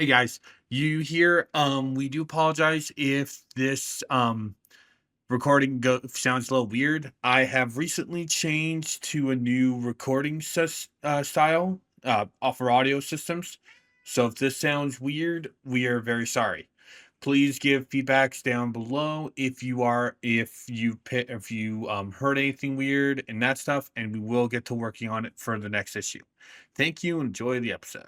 Hey guys, you here? We do apologize if this recording sounds a little weird. I have recently changed to a new recording style off our audio systems. So if this sounds weird, we are very sorry. Please give feedbacks down below if you heard anything weird and that stuff, and we will get to working on it for the next issue. Thank you. Enjoy the episode.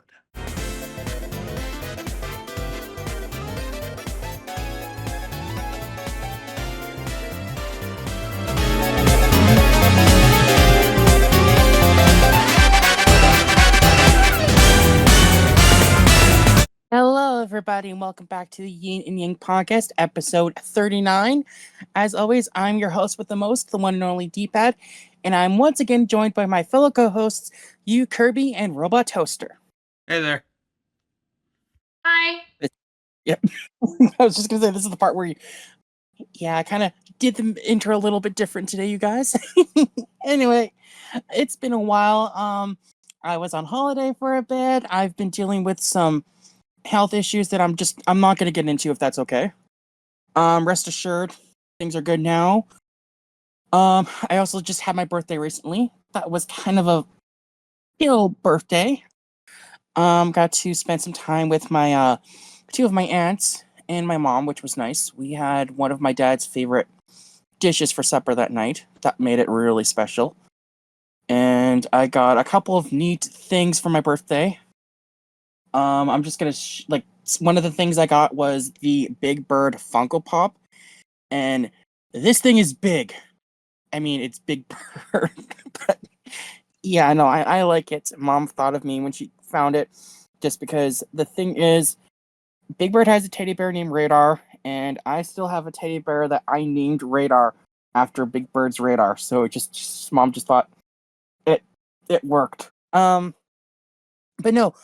Hello, everybody, and welcome back to the Yin Yang Podcast, episode 39. As always, I'm your host with the most, the one and only D-Pad, and I'm once again joined by my fellow co-hosts, you, Kirby, and Robot Toaster. Hey there. Hi. Yep. I was just going to say, this is the part where I kind of did the intro a little bit different today, you guys. Anyway, it's been a while. I was on holiday for a bit. I've been dealing with some health issues that I'm not going to get into, if that's okay. Rest assured, things are good now. I also just had my birthday recently. That was kind of a chill birthday. Got to spend some time with my two of my aunts and my mom, which was nice. We had one of my dad's favorite dishes for supper that night. That made it really special. And I got a couple of neat things for my birthday. I'm just gonna one of the things I got was the Big Bird Funko Pop, and this thing is big. I mean, it's Big Bird, but yeah, no, I like it. Mom thought of me when she found it, just because the thing is, Big Bird has a teddy bear named Radar, and I still have a teddy bear that I named Radar after Big Bird's radar. So Mom just thought it worked. But no.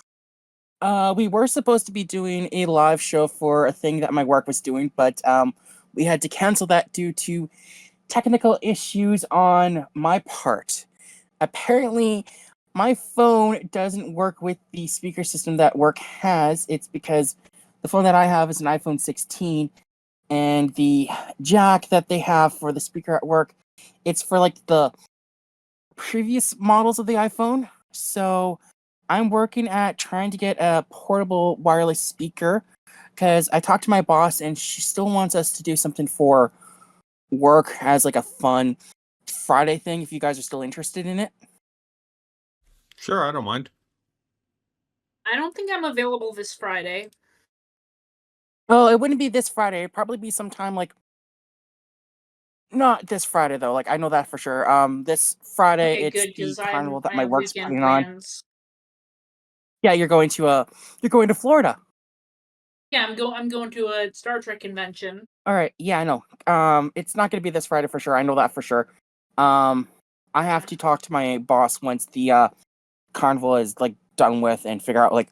We were supposed to be doing a live show for a thing that my work was doing, but we had to cancel that due to technical issues on my part. Apparently, my phone doesn't work with the speaker system that work has. It's because the phone that I have is an iPhone 16, and the jack that they have for the speaker at work, it's for like the previous models of the iPhone. So I'm working at trying to get a portable wireless speaker because I talked to my boss and she still wants us to do something for work as like a fun Friday thing, if you guys are still interested in it. Sure, I don't mind. I don't think I'm available this Friday. Oh, it wouldn't be this Friday. It'd probably be sometime like not this Friday though. Like I know that for sure. This Friday Okay, it's good, the carnival that I my have work's weekend putting on. plans. Yeah, you're going to Florida. Yeah, I'm going to a Star Trek convention. All right. Yeah, I know. It's not going to be this Friday for sure. I know that for sure. I have to talk to my boss once the carnival is like done with and figure out like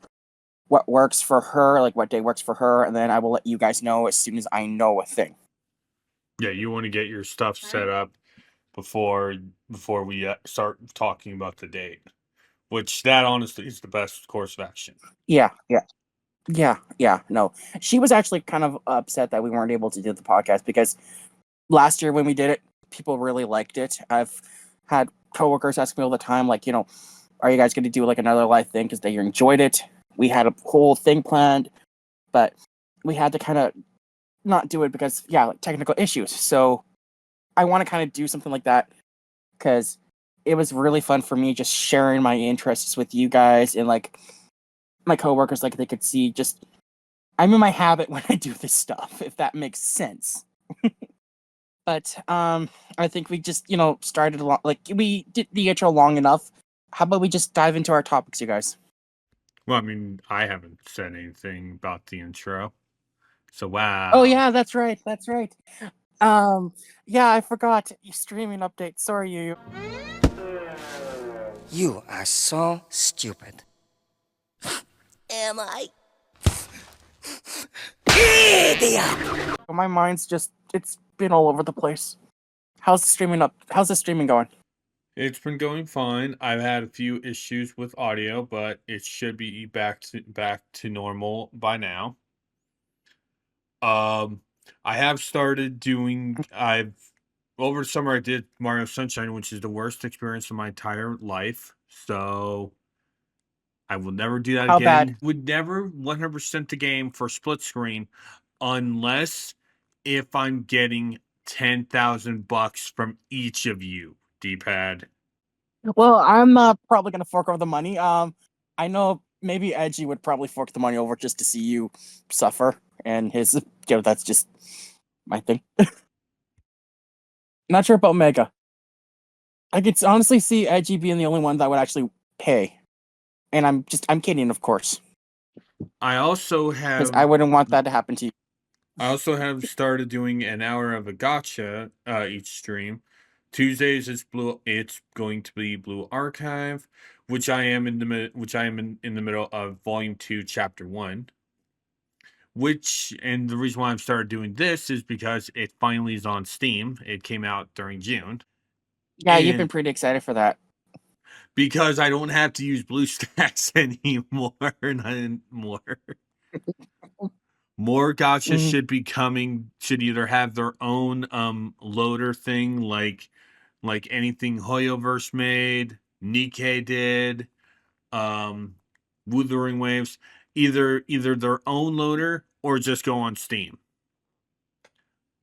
what works for her, like what day works for her, and then I will let you guys know as soon as I know a thing. Yeah, you want to get your stuff set up before we start talking about the date, which that honestly is the best course of action. Yeah. No, she was actually kind of upset that we weren't able to do the podcast because last year when we did it, people really liked it. I've had coworkers ask me all the time, like, are you guys going to do like another live thing because they enjoyed it? We had a whole thing planned, but we had to kind of not do it because like technical issues. So I want to kind of do something like that because it was really fun for me just sharing my interests with you guys and like my coworkers, like they could see just I'm in my habit when I do this stuff, if that makes sense. But I think we just started like we did the intro long enough. How about we just dive into our topics, you guys? Well, I mean, I haven't said anything about the intro, so wow. Oh yeah, that's right. Yeah, I forgot your streaming update. Sorry, you. You are so stupid. Am I? Idiot! My mind's it's been all over the place. How's the streaming going? It's been going fine. I've had a few issues with audio, but it should be back to normal by now. Um, I have started doing. I've over the summer I did Mario Sunshine, which is the worst experience of my entire life. So I will never do that How bad? again. Would never 100% the game for split screen unless if I'm getting 10,000 bucks from each of you, D-pad. Well, I'm probably gonna fork over the money. I know maybe Edgy would probably fork the money over just to see you suffer, and that's just my thing. Not sure about Mega. I could honestly see Edgy being the only one that would actually pay, and I'm kidding, of course, I also because have I wouldn't want that to happen to you. I also have started doing an hour of a gotcha each stream. Tuesdays it's going to be Blue Archive, which I am in the middle of volume 2 chapter 1. And the reason why I've started doing this is because it finally is on Steam. It came out during June. Yeah, you've been And pretty excited for that. because I don't have to use BlueStacks anymore, not anymore. More gotchas Mhm. should be coming. Should either have their own loader thing, like anything Hoyoverse made, Nikkei did, um, Wuthering Waves. Either their own loader or just go on Steam.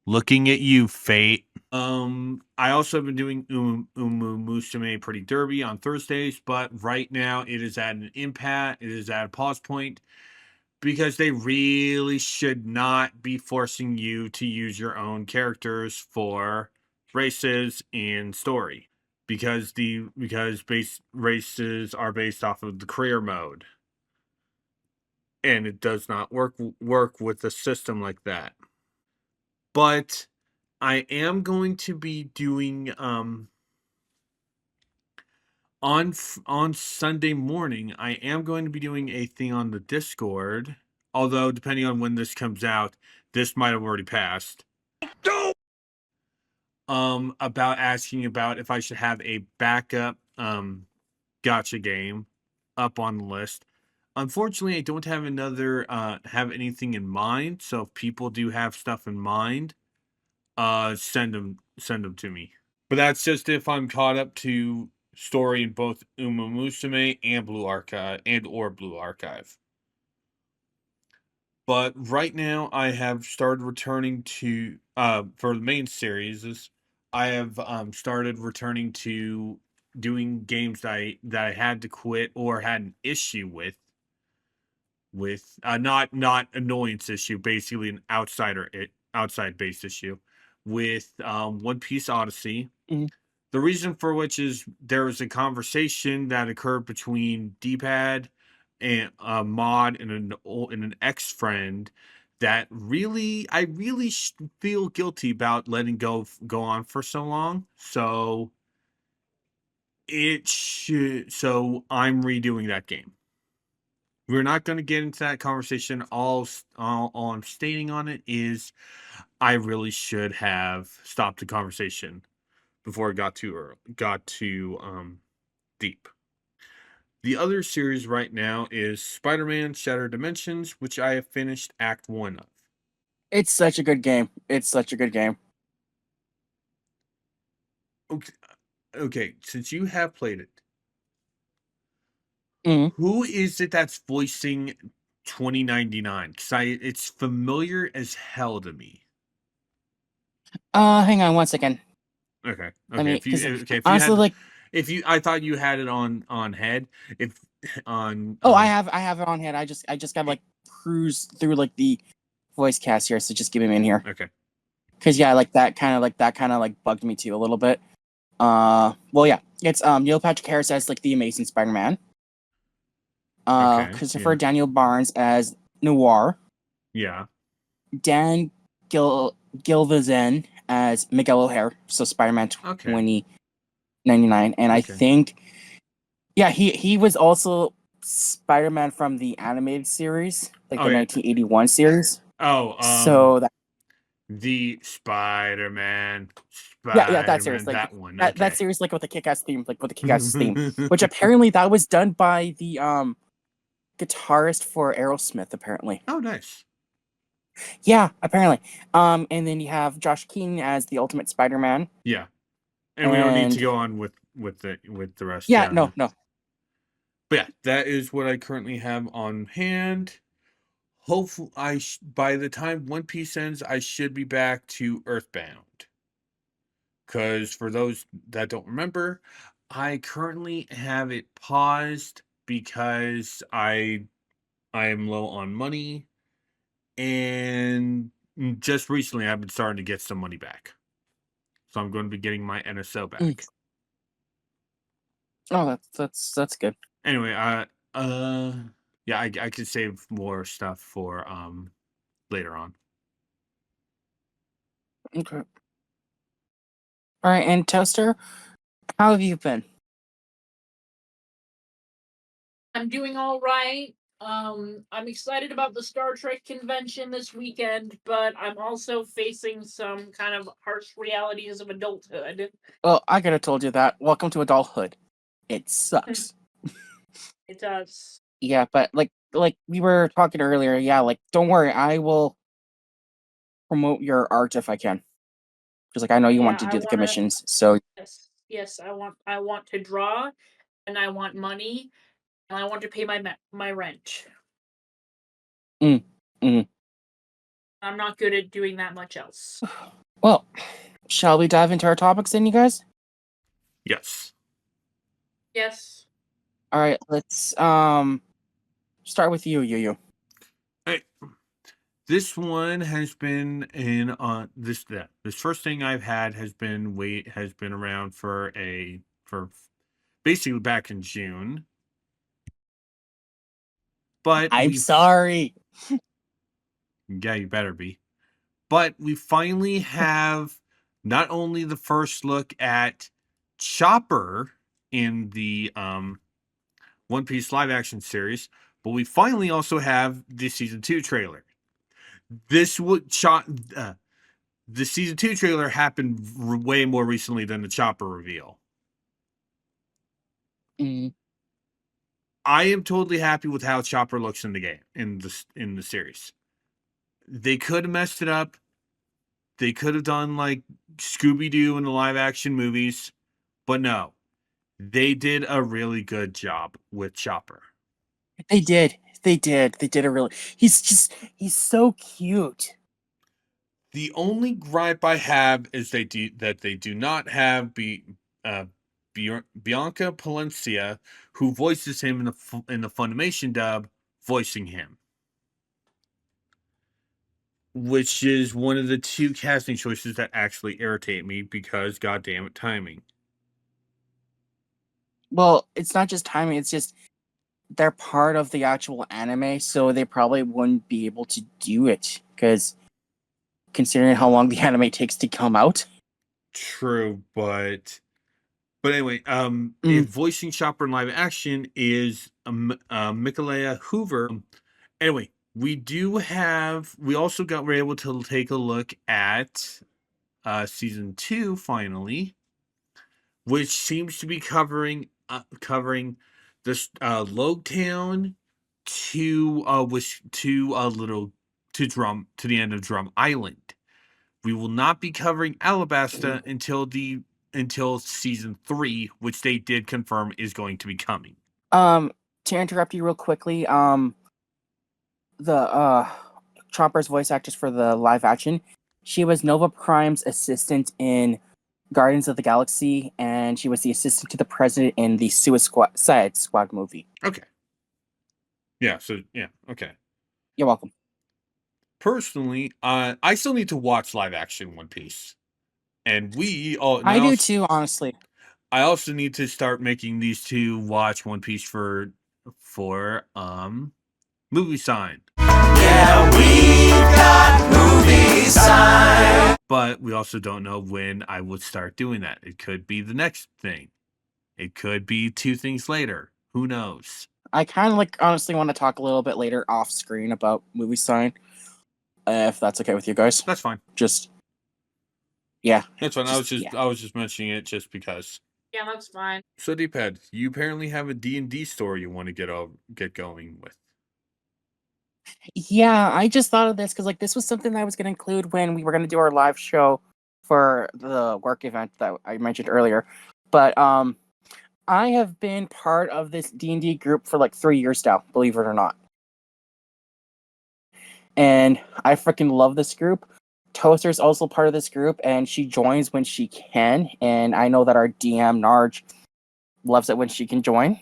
Looking at you, Fate. I also have been doing Umu Musume Pretty Derby on Thursdays, but right now it is at an impasse. It is at a pause point because they really should not be forcing you to use your own characters for races and story because base races are based off of the career mode, and it does not work with a system like that. But I am going to be doing on Sunday morning. I am going to be doing a thing on the Discord. Although depending on when this comes out, this might have already passed. About asking about if I should have a backup gotcha game up on the list. Unfortunately, I don't have anything in mind. So if people do have stuff in mind, send them to me. But that's just if I'm caught up to story in both Uma Musume and Blue Archive. But right now I have started returning to for the main series I have started returning to doing games that I had to quit or had an issue with not annoyance issue, basically an outside based issue with One Piece Odyssey. Mhm. The reason for which is there was a conversation that occurred between D-pad and a mod and an ex friend that I really feel guilty about letting go on for so long. So I'm redoing that game. We're not going to get into that conversation. All I'm stating on it is I really should have stopped the conversation before it got too deep. The other series right now is Spider-Man Shattered Dimensions, which I have finished Act 1 of. It's such a good game. It's such a good game. Okay, since you have played it, Mhm. who is it that's voicing 2099? Because it's familiar as hell to me. Hang on one second. Okay. Let me, because If you honestly, had, like, I thought you had it on head. If on oh, I have it on hand. I just got like cruise through like the voice cast here, so just give me in here. Okay. Because yeah, that kind of like bugged me too a little bit. Well, yeah, it's Neil Patrick Harris as like the Amazing Spider-Man. Okay. Christopher Yeah. Daniel Barnes as Noir. Yeah. Dan Gilvezan as Miguel O'Hare, so Spider-Man Okay. 2099, and I Okay. think, yeah, he was also Spider-Man from the animated series, like Oh the yeah. 1981 series. Oh So that The Spider-Man, Yeah, that series, like that one. that Okay. series, like with the Kick-Ass theme, which apparently that was done by the guitarist for Aerosmith, apparently. Oh, nice. Yeah, apparently. And then you have Josh Keaton as the Ultimate Spider-Man. Yeah, and we don't need to And go on with the rest. yeah, Yeah, no. but yeah, that is what I currently have on hand. Hopefully, by the time One Piece ends, I should be back to Earthbound. Because for those that don't remember, I currently have it paused because I am low on money, and just recently I've been starting to get some money back. So I'm going to be getting my NSO back. Oh, that's good. Anyway, yeah, I could save more stuff for later on. Okay. All right, and Toaster, how have you been? I'm doing all right. I'm excited about the Star Trek convention this weekend, but I'm also facing some kind of harsh realities of adulthood. Well, I could have told you that. Welcome to adulthood. It sucks. It does. Yeah, but like we were talking earlier, yeah, like don't worry, I will promote your art if I can. Because like I know you want to I do the wanna. commissions, so Yes. I want to draw, and I want money, and I want to pay my rent. mm, mm. I'm not good at doing that much else. Well, shall we dive into our topics then, you guys? Yes. Yes. All right, let's start with you, Yu. Hey, this one has been in this first thing I've had has been around for basically back in June. But I'm sorry. yeah, you better be. But we finally have not only the first look at Chopper in the One Piece live action series, but we finally also have the season 2 trailer. This would the season 2 trailer happened way more recently than the Chopper reveal. Mm. I am totally happy with how Chopper looks in the game in the series. They could have messed it up. They could have done like Scooby-Doo in the live action movies, but no. They did a really good job with Chopper. They did a really. He's so cute. The only gripe I have is they do not have Bianca Palencia, who voices him in the Funimation dub, voicing him, which is one of the two casting choices that actually irritate me because, goddamn it, timing. Well, it's not just timing; it's just they're part of the actual anime, so they probably wouldn't be able to do it because considering how long the anime takes to come out. True, but anyway, if voicing Chopper in live action is Mikaela Hoover. Anyway, we were able to take a look at season 2 finally, which seems to be covering this Logtown to the end of Drum Island. We will not be covering Alabasta until season 3, which they did confirm is going to be coming. To interrupt you real quickly, the Chopper's voice actress for the live action, she was Nova Prime's assistant in Guardians of the Galaxy, and she was the assistant to the president in the Suicide Squad movie. Okay. Yeah. So yeah. Okay. You're welcome. Personally, I still need to watch live action One Piece, and I do too, honestly. I also need to start making these two watch One Piece for movie sign. Yeah, we got movie sign. But we also don't know when I would start doing that. It could be the next thing. It could be 2 things later. Who knows? I kind of honestly want to talk a little bit later off screen about movie sign. if that's okay with you guys. That's fine. Just yeah. That's fine. Yeah. I was just mentioning it just because. Yeah, that's fine. So, D-Pad, you apparently have a D&D story you want to get going with. Yeah, I just thought of this because like this was something that I was going to include when we were going to do our live show for the work event that I mentioned earlier. But I have been part of this D&D group for like 3 years now, believe it or not. And I freaking love this group. Toaster's also part of this group, and she joins when she can. And I know that our DM Narj loves it when she can join.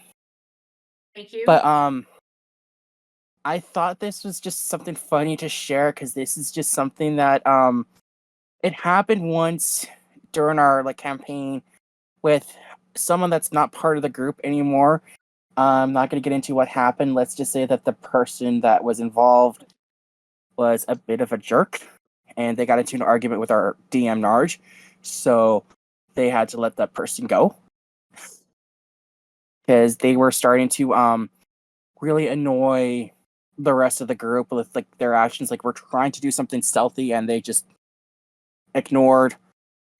Thank you. But I thought this was just something funny to share because this is just something that it happened once during our like campaign with someone that's not part of the group anymore. I'm not going to get into what happened. Let's just say that the person that was involved was a bit of a jerk, and they got into an argument with our DM Narj, so they had to let that person go because they were starting to really annoy the rest of the group with like their actions. Like we're trying to do something stealthy, and they just ignored,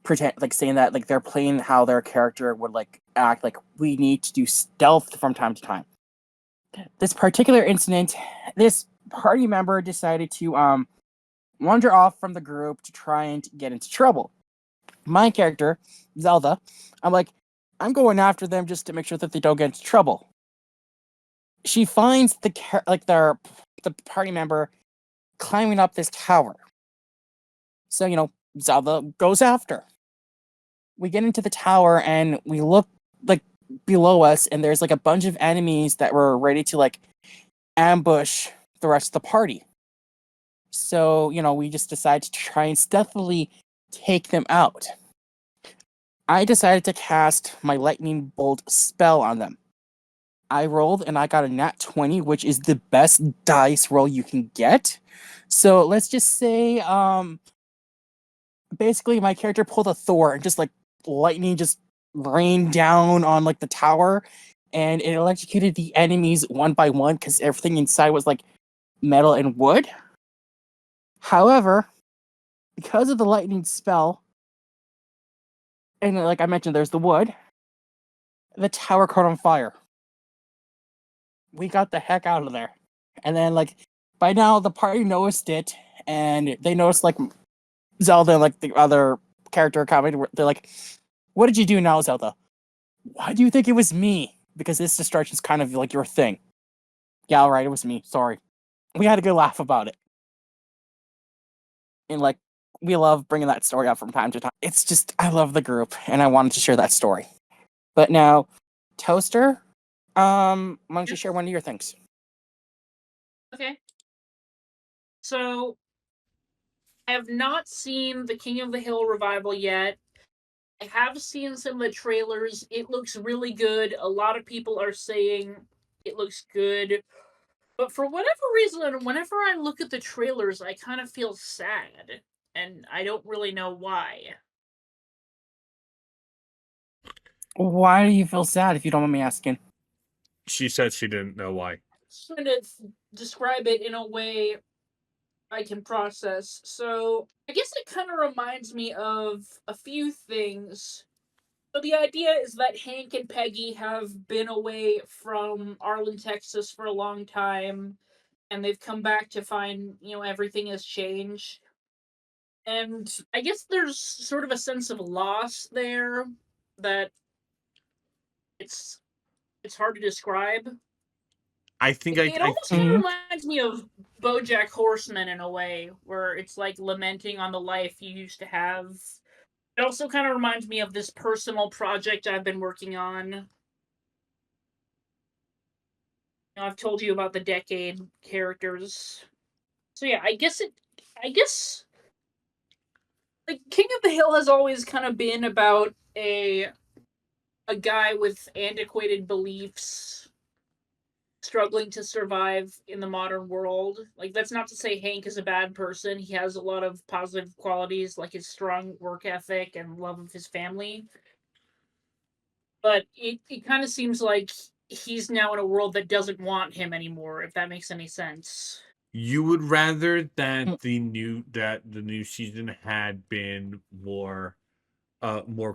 pretend like saying that like they're playing how their character would like act. Like we need to do stealth from time to time. This particular incident, this party member decided to wander off from the group to try and get into trouble. My character, Zelda, I'm like, I'm going after them just to make sure that they don't get into trouble. She finds the party member climbing up this tower. So, Zelda goes after. We get into the tower and we look like below us, and there's like a bunch of enemies that were ready to like ambush the rest of the party. So, we just decided to try and stealthily take them out. I decided to cast my lightning bolt spell on them. I rolled and I got a nat 20, which is the best dice roll you can get. So let's just say, basically my character pulled a Thor and just like lightning just rained down on like the tower, and it electrocuted the enemies one by one because everything inside was like metal and wood. However, because of the lightning spell, and like I mentioned, there's the wood, the tower caught on fire. We got the heck out of there. And then, like, by now the party noticed it, and they noticed, like, Zelda and, like, the other character coming. They're like, what did you do now, Zelda? Why do you think it was me? Because this destruction's kind of, like, your thing. Yeah, alright, it was me. Sorry. We had a good laugh about it. And, like, we love bringing that story up from time to time. It's just, I love the group, and I wanted to share that story. But now, Toaster, why don't you share one of your things? Okay. So, I have not seen the King of the Hill revival yet. I have seen some of the trailers. It looks really good. A lot of people are saying it looks good. But for whatever reason, whenever I look at the trailers, I kind of feel sad. And I don't really know why. Why do you feel sad, if you don't mind me asking? She said she didn't know why. Trying to describe it in a way I can process. So, I guess it kind of reminds me of a few things. So the idea is that Hank and Peggy have been away from Arlen, Texas for a long time, and they've come back to find, everything has changed. And I guess there's sort of a sense of loss there that it's hard to describe. I think It I almost kind of reminds me of BoJack Horseman in a way, where it's like lamenting on the life you used to have. It also kind of reminds me of this personal project I've been working on. I've told you about the Decade characters. So yeah, I guess like King of the Hill has always kind of been about a guy with antiquated beliefs struggling to survive in the modern world. Like, that's not to say Hank is a bad person. He has a lot of positive qualities, like his strong work ethic and love of his family. But it kind of seems like he's now in a world that doesn't want him anymore, if that makes any sense. You would rather that Mm. the new season had been more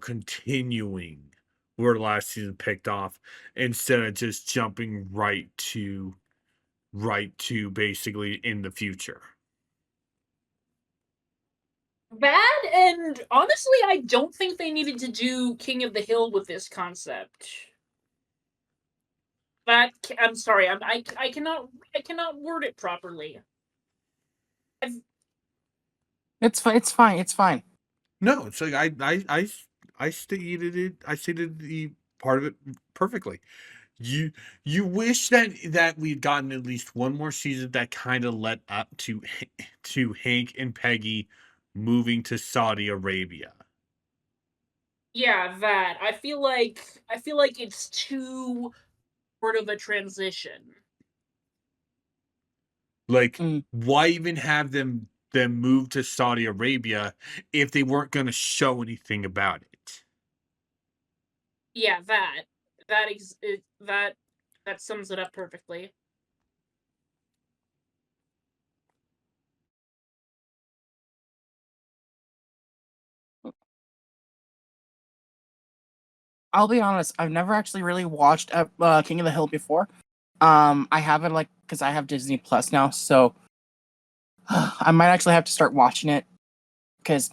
continuing where last season picked off instead of just jumping right to basically in the future. That, and honestly, I don't think they needed to do King of the Hill with this concept. I'm sorry, I cannot word it properly. It's fine. It's fine. It's fine. No, it's like I stated the part of it perfectly. You wish that we'd gotten at least one more season that kind of led up to Hank and Peggy moving to Saudi Arabia. Yeah, that. I feel like it's too sort of a transition. Like, Mm. why even have them move to Saudi Arabia if they weren't going to show anything about it? Yeah, that sums it up perfectly. I'll be honest. I've never actually really watched King of the Hill before. I haven't because I have Disney Plus now, so I might actually have to start watching it because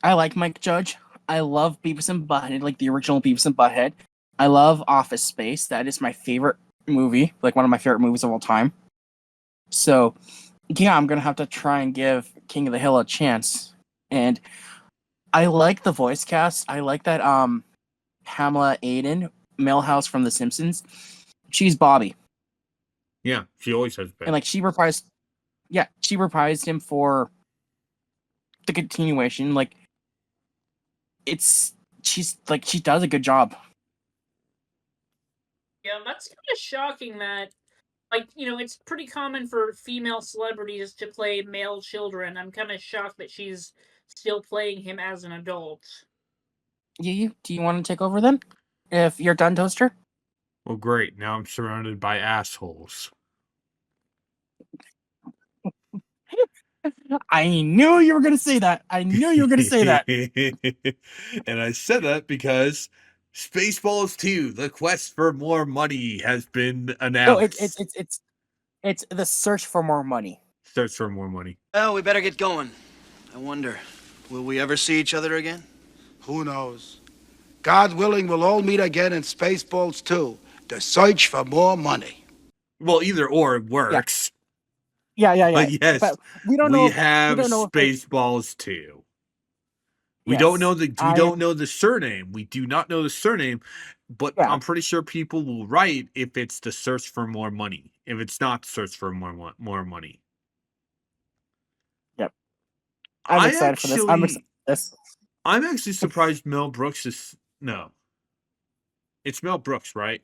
I like Mike Judge. I love Beavis and Butthead, like the original Beavis and Butthead. I love Office Space. That is my favorite movie, like one of my favorite movies of all time. So, yeah, I'm gonna have to try and give King of the Hill a chance. And I like the voice cast. I like that Pamela Aiden, Milhouse from The Simpsons. She's Bobby. Yeah, she always has been. And like she reprised him for the continuation. Like she does a good job. Yeah, that's kind of shocking that, it's pretty common for female celebrities to play male children. I'm kind of shocked that she's still playing him as an adult. Do you want to take over then? If you're done, Toaster? Well, great. Now I'm surrounded by assholes. I knew you were going to say that. And I said that because Spaceballs 2, The Quest for More Money has been announced. No, it's the search for more money. Search for more money. Well, we better get going. I wonder, will we ever see each other again? Who knows? God willing, we'll all meet again in Spaceballs 2. The search for more money. Well, either or works. Yeah. But yes, but we don't know. Have we don't know Spaceballs 2. We Yes, don't know the surname. We do not know the surname, but Yeah. I'm pretty sure people will write if it's the search for more money. If it's not search for more money. Yep. I'm excited for this. I'm excited for this. I'm actually surprised Mel Brooks is no. It's Mel Brooks, right?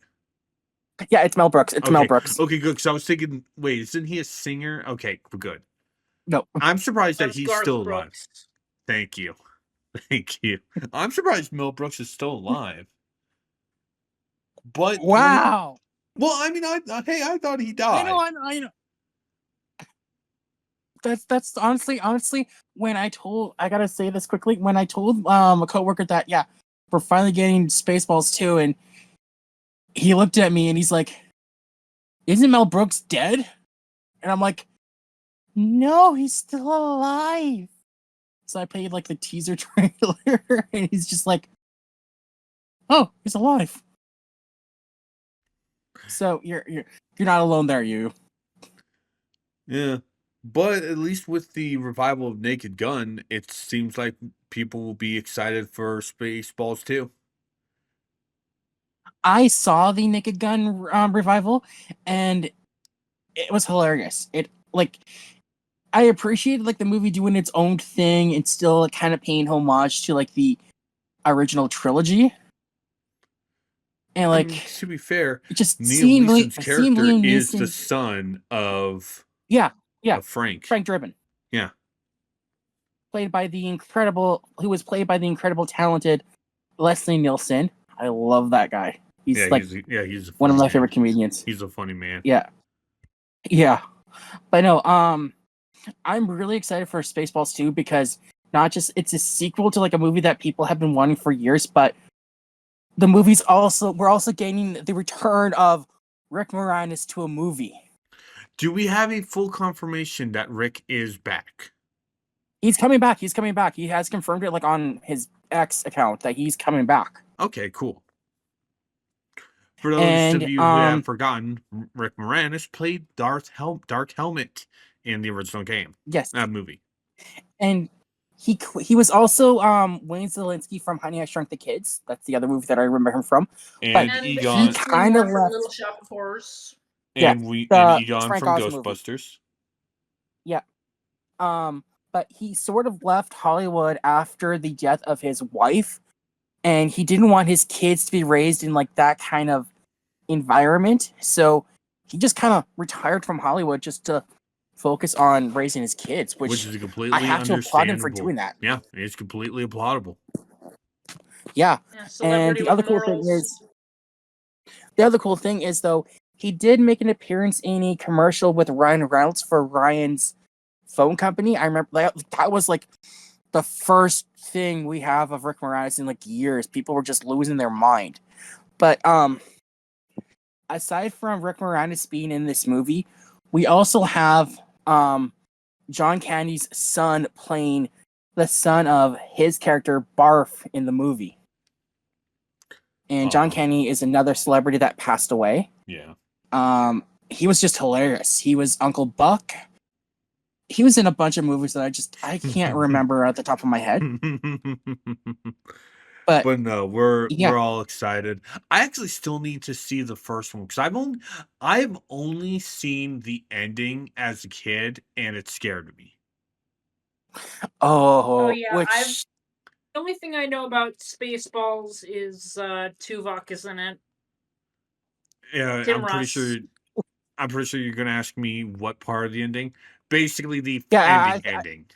Yeah, it's Mel Brooks. Mel Brooks. Okay, good. Because I was thinking, wait, isn't he a singer? Okay, we're good. No. I'm surprised that he's Garth still Brooks. alive. Thank you. I'm surprised Mel Brooks is still alive. But Wow. Well, I mean, I thought he died. I know. That's honestly when I gotta say this quickly, when I told a coworker that we're finally getting Spaceballs 2, and he looked at me and he's like, "Isn't Mel Brooks dead?" And I'm like, "No, he's still alive." So I played like the teaser trailer, and he's just like, "Oh, he's alive." So you're not alone there, you. Yeah. But at least with the revival of Naked Gun, it seems like people will be excited for Spaceballs 2. I saw the Naked Gun revival, and it was hilarious. I appreciated the movie doing its own thing and still kind of paying homage to the original trilogy. And I mean, to be fair, just Liam Neeson's character is the son of of Frank Drebin. Yeah. Who was played by the incredible talented Leslie Nielsen. I love that guy. He's he's one of my favorite comedians. He's a funny man. Yeah. But no, I'm really excited for Spaceballs 2 because not just it's a sequel to like a movie that people have been wanting for years, but we're also gaining the return of Rick Moranis to a movie. Do we have a full confirmation that Rick is back? He's coming back. He's coming back. He has confirmed it like on his X account that he's coming back. Okay, cool. For those of And you who have forgotten, Rick Moranis played Dark Helmet in the original game. yes, Movie. and he was also Wayne Zielinski from Honey I Shrunk the Kids. That's the other movie that I remember him from. And And Egon, he kind of left. Little Shop of Horrors. and Egon Frank from Oz movie. Ghostbusters. Yeah. But he sort of left Hollywood after the death of his wife, and he didn't want his kids to be raised in like that kind of environment. So he just kind of retired from Hollywood just to focus on raising his kids, which is completely I have to applaud him for understandable. doing that. Yeah, it's completely applaudable. Yeah. Yeah, And celebrity the other with cool thing morals. is though, he did make an appearance in a commercial with Ryan Reynolds for Ryan's phone company. I remember that was like the first thing we have of Rick Moranis in like years. People were just losing their mind. But aside from Rick Moranis being in this movie, we also have John Candy's son playing the son of his character Barf in the movie. And John Candy is another celebrity that passed away. Yeah. He was just hilarious. He was Uncle Buck. He was in a bunch of movies that I can't remember at the top of my head. But no, we're all excited. I actually still need to see the first one because I've only seen the ending as a kid, and it scared me. Oh yeah, which the only thing I know about Spaceballs is Tuvok is in it. Yeah, Tim I'm pretty Russ. sure. I'm pretty sure you're gonna ask me what part of the ending. Basically, the ending,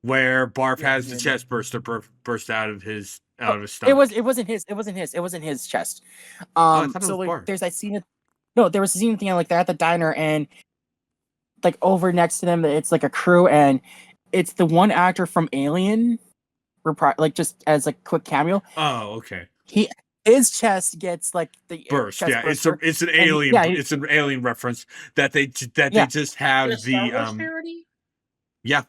where Barf has the chest burster burst out of his stomach. It wasn't his chest. I thought it So was like, Barf. there's that scene. No, there was a scene at the end like that at the diner, and like over next to them, it's like a crew, and it's the one actor from Alien, like just as a quick cameo. Oh, okay. His chest gets like the Burst. chest Yeah, burster, it's an alien. It's an alien reference that they just have The Star Wars parody? Yeah.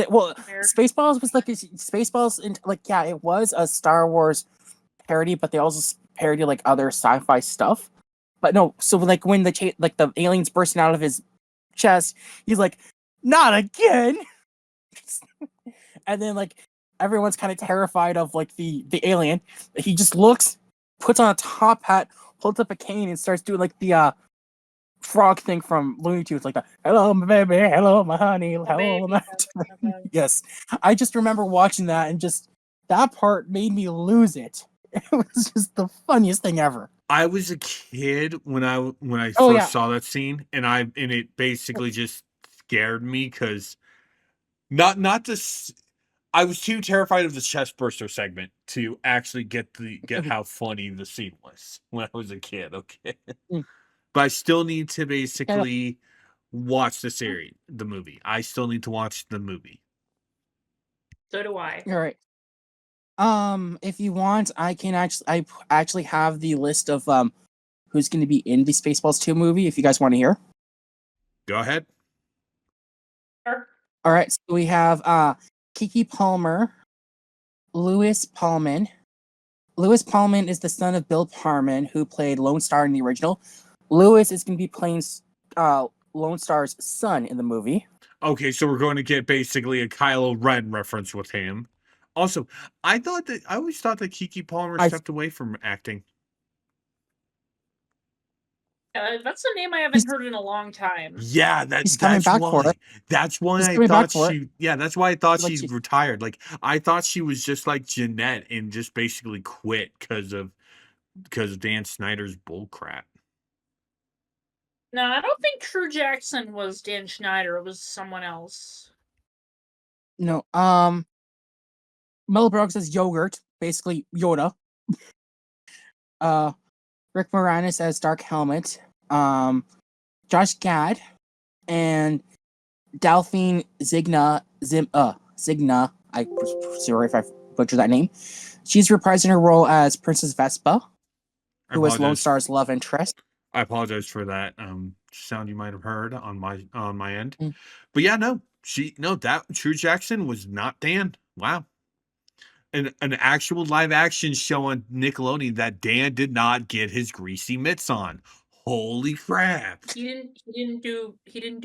Well, Spaceballs was like Spaceballs, it was a Star Wars parody, but they also parody like other sci-fi stuff. But no, so like when the aliens bursting out of his chest, he's like, "Not again!" And then like everyone's kind of terrified of like the alien. He just looks, puts on a top hat, holds up a cane, and starts doing like the frog thing from Looney Tunes, like the "Hello, my baby, hello, my honey, hello, my." Yes, I just remember watching that, and just that part made me lose it. It was just the funniest thing ever. I was a kid when I first saw that scene, and it basically just scared me because not this. I was too terrified of the chest burster segment to actually get how funny the scene was when I was a kid. Okay, but I still need to basically watch the movie. I still need to watch the movie. So do I. All right. If you want, I actually have the list of who's going to be in the Spaceballs 2 movie. If you guys want to hear, go ahead. Sure. All right, so we have Kiki Palmer, Louis Pullman. Louis Pullman is the son of Bill Pullman, who played Lone Star in the original. Louis is going to be playing Lone Star's son in the movie. Okay, so we're going to get basically a Kylo Ren reference with him. Also, I always thought that Kiki Palmer stepped away from acting. That's a name I haven't heard in a long time. Yeah, that's coming back why. For it. That's why He's I coming back thought for she. it. Yeah, that's why I thought Like she retired. Like I thought she was just like Jeanette and just basically quit because of Dan Snyder's bullcrap. No, I don't think True Jackson was Dan Schneider. It was someone else. No, Mel Brooks as Yogurt, basically Yoda. Rick Moranis as Dark Helmet. Josh Gad and Delphine Zigna. Sorry if I butchered that name. She's reprising her role as Princess Vespa, I who was Lone apologize. Star's love interest. I apologize for that sound you might have heard on my end. Mm. But yeah, that True Jackson was not Dan. Wow. An actual live action show on Nickelodeon that Dan did not get his greasy mitts on. Holy crap. He didn't do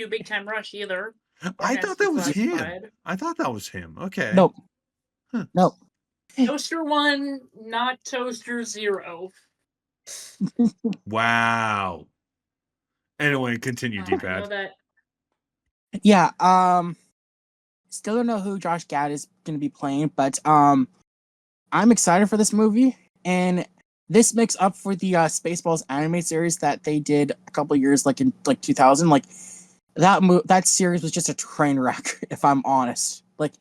Big Time Rush either. I thought that was him. Classified. I thought that was him. Okay. Nope. Huh. Nope. Toaster 1, not Toaster 0. Wow. Anyway, continue, I know D-Pad. that. Yeah, still don't know who Josh Gad is going to be playing, but I'm excited for this movie, and this makes up for the Spaceballs anime series that they did a couple years, like in 2000. Like that series was just a train wreck, if I'm honest. Like,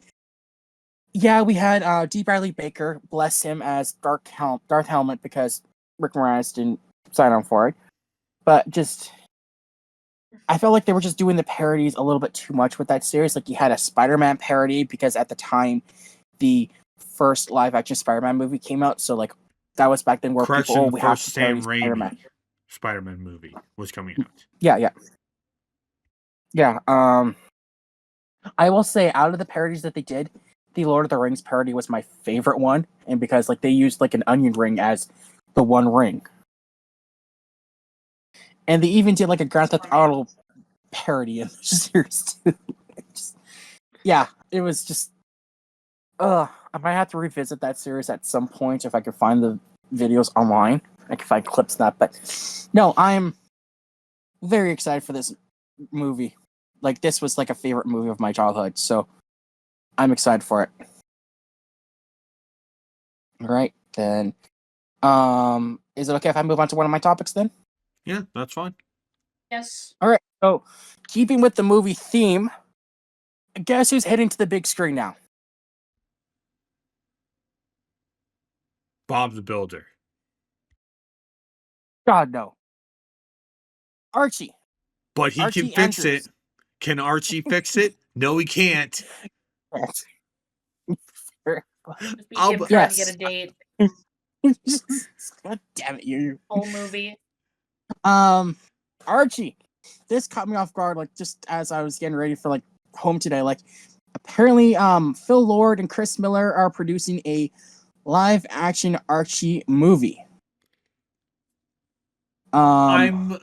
yeah, we had D. Bradley Baker, bless him, as Darth Helmet because Rick Moranis didn't sign on for it, but just. I felt like they were just doing the parodies a little bit too much with that series. Like, you had a Spider-Man parody because at the time, the first live-action Spider-Man movie came out. So, like, that was back then where Correction, we have first to parody Sam Raimi Spider-Man. Spider-Man movie was coming out. Yeah. I will say, out of the parodies that they did, the Lord of the Rings parody was my favorite one, and because like they used like an onion ring as the one ring. And they even did like a Grand Theft Auto parody in the series too. It was just. I might have to revisit that series at some point if I can find the videos online. I can find clips of that, but no, I'm very excited for this movie. Like, this was like a favorite movie of my childhood, so I'm excited for it. All right, then. Is it okay if I move on to one of my topics then? Yeah, that's fine. Yes. All right. So, keeping with the movie theme, guess who's heading to the big screen now? Bob the Builder. God, no. Archie. But he Archie can fix Andrews. it. Can Archie fix it? No, he can't. Just be I'll- him trying Yes. to get a date. God damn it, you. Whole movie. Archie. This caught me off guard, like, just as I was getting ready for, like, home today. Like, apparently, Phil Lord and Chris Miller are producing a live-action Archie movie. I'm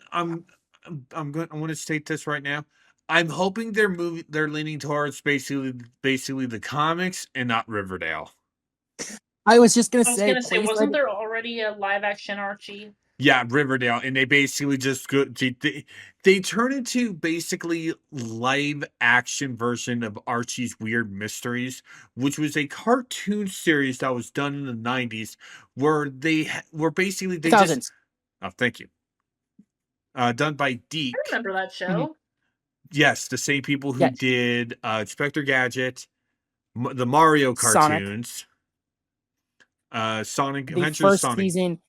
going to state this right now. I'm hoping they're leaning towards basically the comics and not Riverdale. I was just gonna I was say, gonna say, please wasn't let it- there already a live action Archie? Yeah, Riverdale, and they basically just go they turn into basically live action version of Archie's Weird Mysteries, which was a cartoon series that was done in the 90s where they were basically they 2000s. just oh, thank you. Done by Deke. I remember that show. Yes, the same people who Yes. did Inspector Gadget, the Mario Sonic. cartoons, Sonic The Adventures, first Sonic season,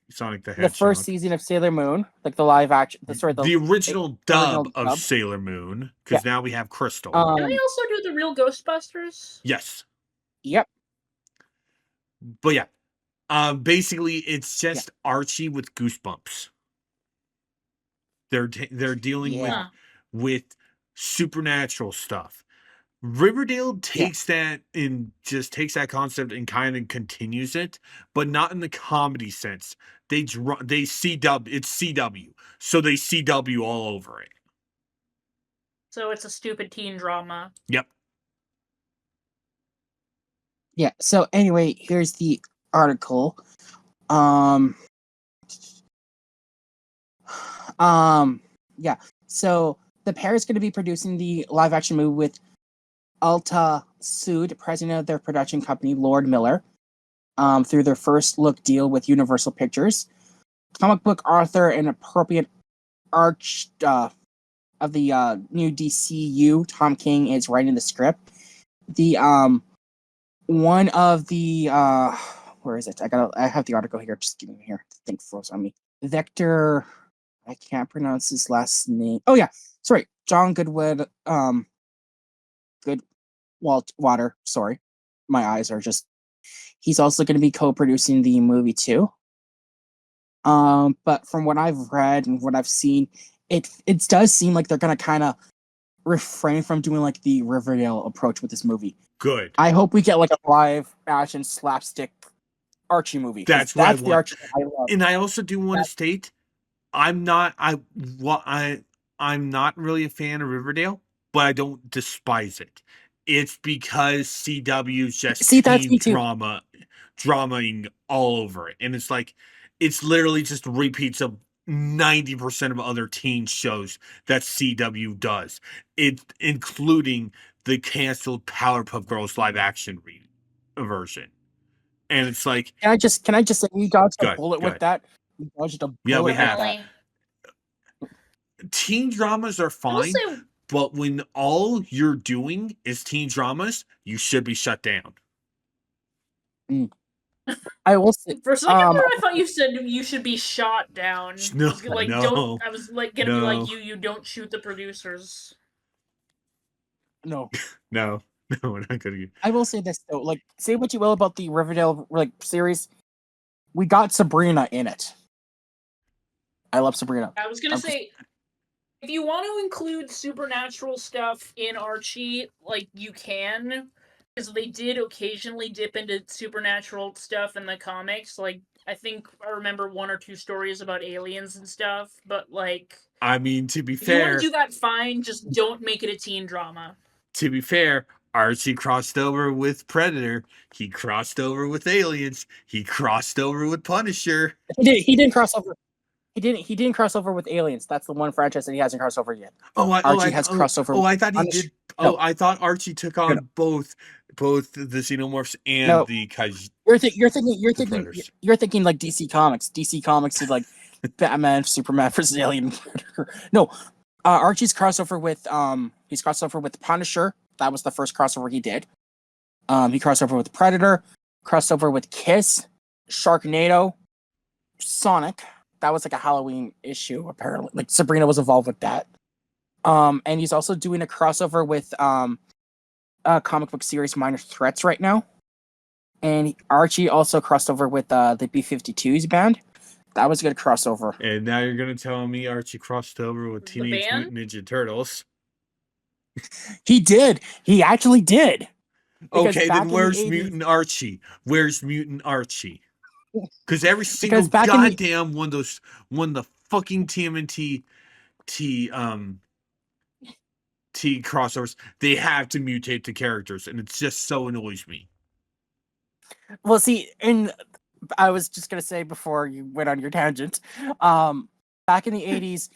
the Hedgehog. the first season of Sailor Moon, like the live action. The the original dub original of dub. Sailor Moon, because now we have Crystal. Did they also do the real Ghostbusters? Yes, Yep. but yeah, basically it's just Archie with goosebumps. They're dealing Yeah. with supernatural stuff. Riverdale takes that and just takes that concept and kind of continues it, but not in the comedy sense. They CW, it's CW, so they CW all over it. So it's a stupid teen drama. Yep. Yeah. So anyway, here's the article. Yeah. So the pair is going to be producing the live action movie with Alta Sud, president of their production company, Lord Miller, through their first look deal with Universal Pictures. Comic book author and appropriate arch of the new DCU, Tom King, is writing the script. The one of the where is it? I have the article here. Just give me here. The thing froze on me. Vector. I can't pronounce his last name. Oh yeah, sorry, John Goodwood. Water. Sorry, my eyes are just. He's also going to be co-producing the movie too. But from what I've read and what I've seen, it does seem like they're going to kind of refrain from doing like the Riverdale approach with this movie. Good. I hope we get like a live action slapstick Archie movie. That's what I the want. Archie I love. And I also do want to state, I'm not really a fan of Riverdale, but I don't despise it. It's because CW's just That's teen me too. dramaing all over it. And it's like, it's literally just repeats of 90% of other teen shows that CW does. It including the canceled Powerpuff Girls live action version. And it's like, Can I just say we dodged a bullet with good. that? We dodged a bullet Yeah, we with have. that. Teen dramas are fine, but when all you're doing is teen dramas, you should be shut down. I will say, For a second there, I thought you said you should be shot down. No, I was like, no, I was like gonna be like, you don't shoot the producers. No. No, we're not gonna. I will say this though, like, say what you will about the Riverdale like series, we got Sabrina in it. I love Sabrina. I was gonna say, if you want to include supernatural stuff in Archie, like, you can, because they did occasionally dip into supernatural stuff in the comics. Like, I think I remember 1 or 2 stories about aliens and stuff, but, like... I mean, to be if you want fair... to do that, fine, just don't make it a teen drama. To be fair, Archie crossed over with Predator, he crossed over with Aliens, he crossed over with Punisher. He didn't cross over. He didn't cross over with Aliens. That's the one franchise that he hasn't crossed over yet. Archie has crossed over. Oh, I thought he did. No. I thought Archie took on both the Xenomorphs and the Kaiju. You're thinking like DC Comics. DC Comics is like Batman, Superman versus Alien. No, Archie's crossover with he's crossed over with Punisher. That was the first crossover he did. He crossed over with Predator, crossed over with Kiss, Sharknado, Sonic. That was like a Halloween issue, apparently. Like Sabrina was involved with that. And he's also doing a crossover with a comic book series Minor Threats right now. And Archie also crossed over with the B-52s band. That was a good crossover. And now you're gonna tell me Archie crossed over with Teenage Mutant Ninja Turtles. He did. He actually did. Okay, then where's Mutant Archie? Where's Mutant Archie? Because every single goddamn one of the fucking TMNT crossovers, they have to mutate the characters, and it just so annoys me. Well, see, I was just gonna say before you went on your tangent, back in the 80s,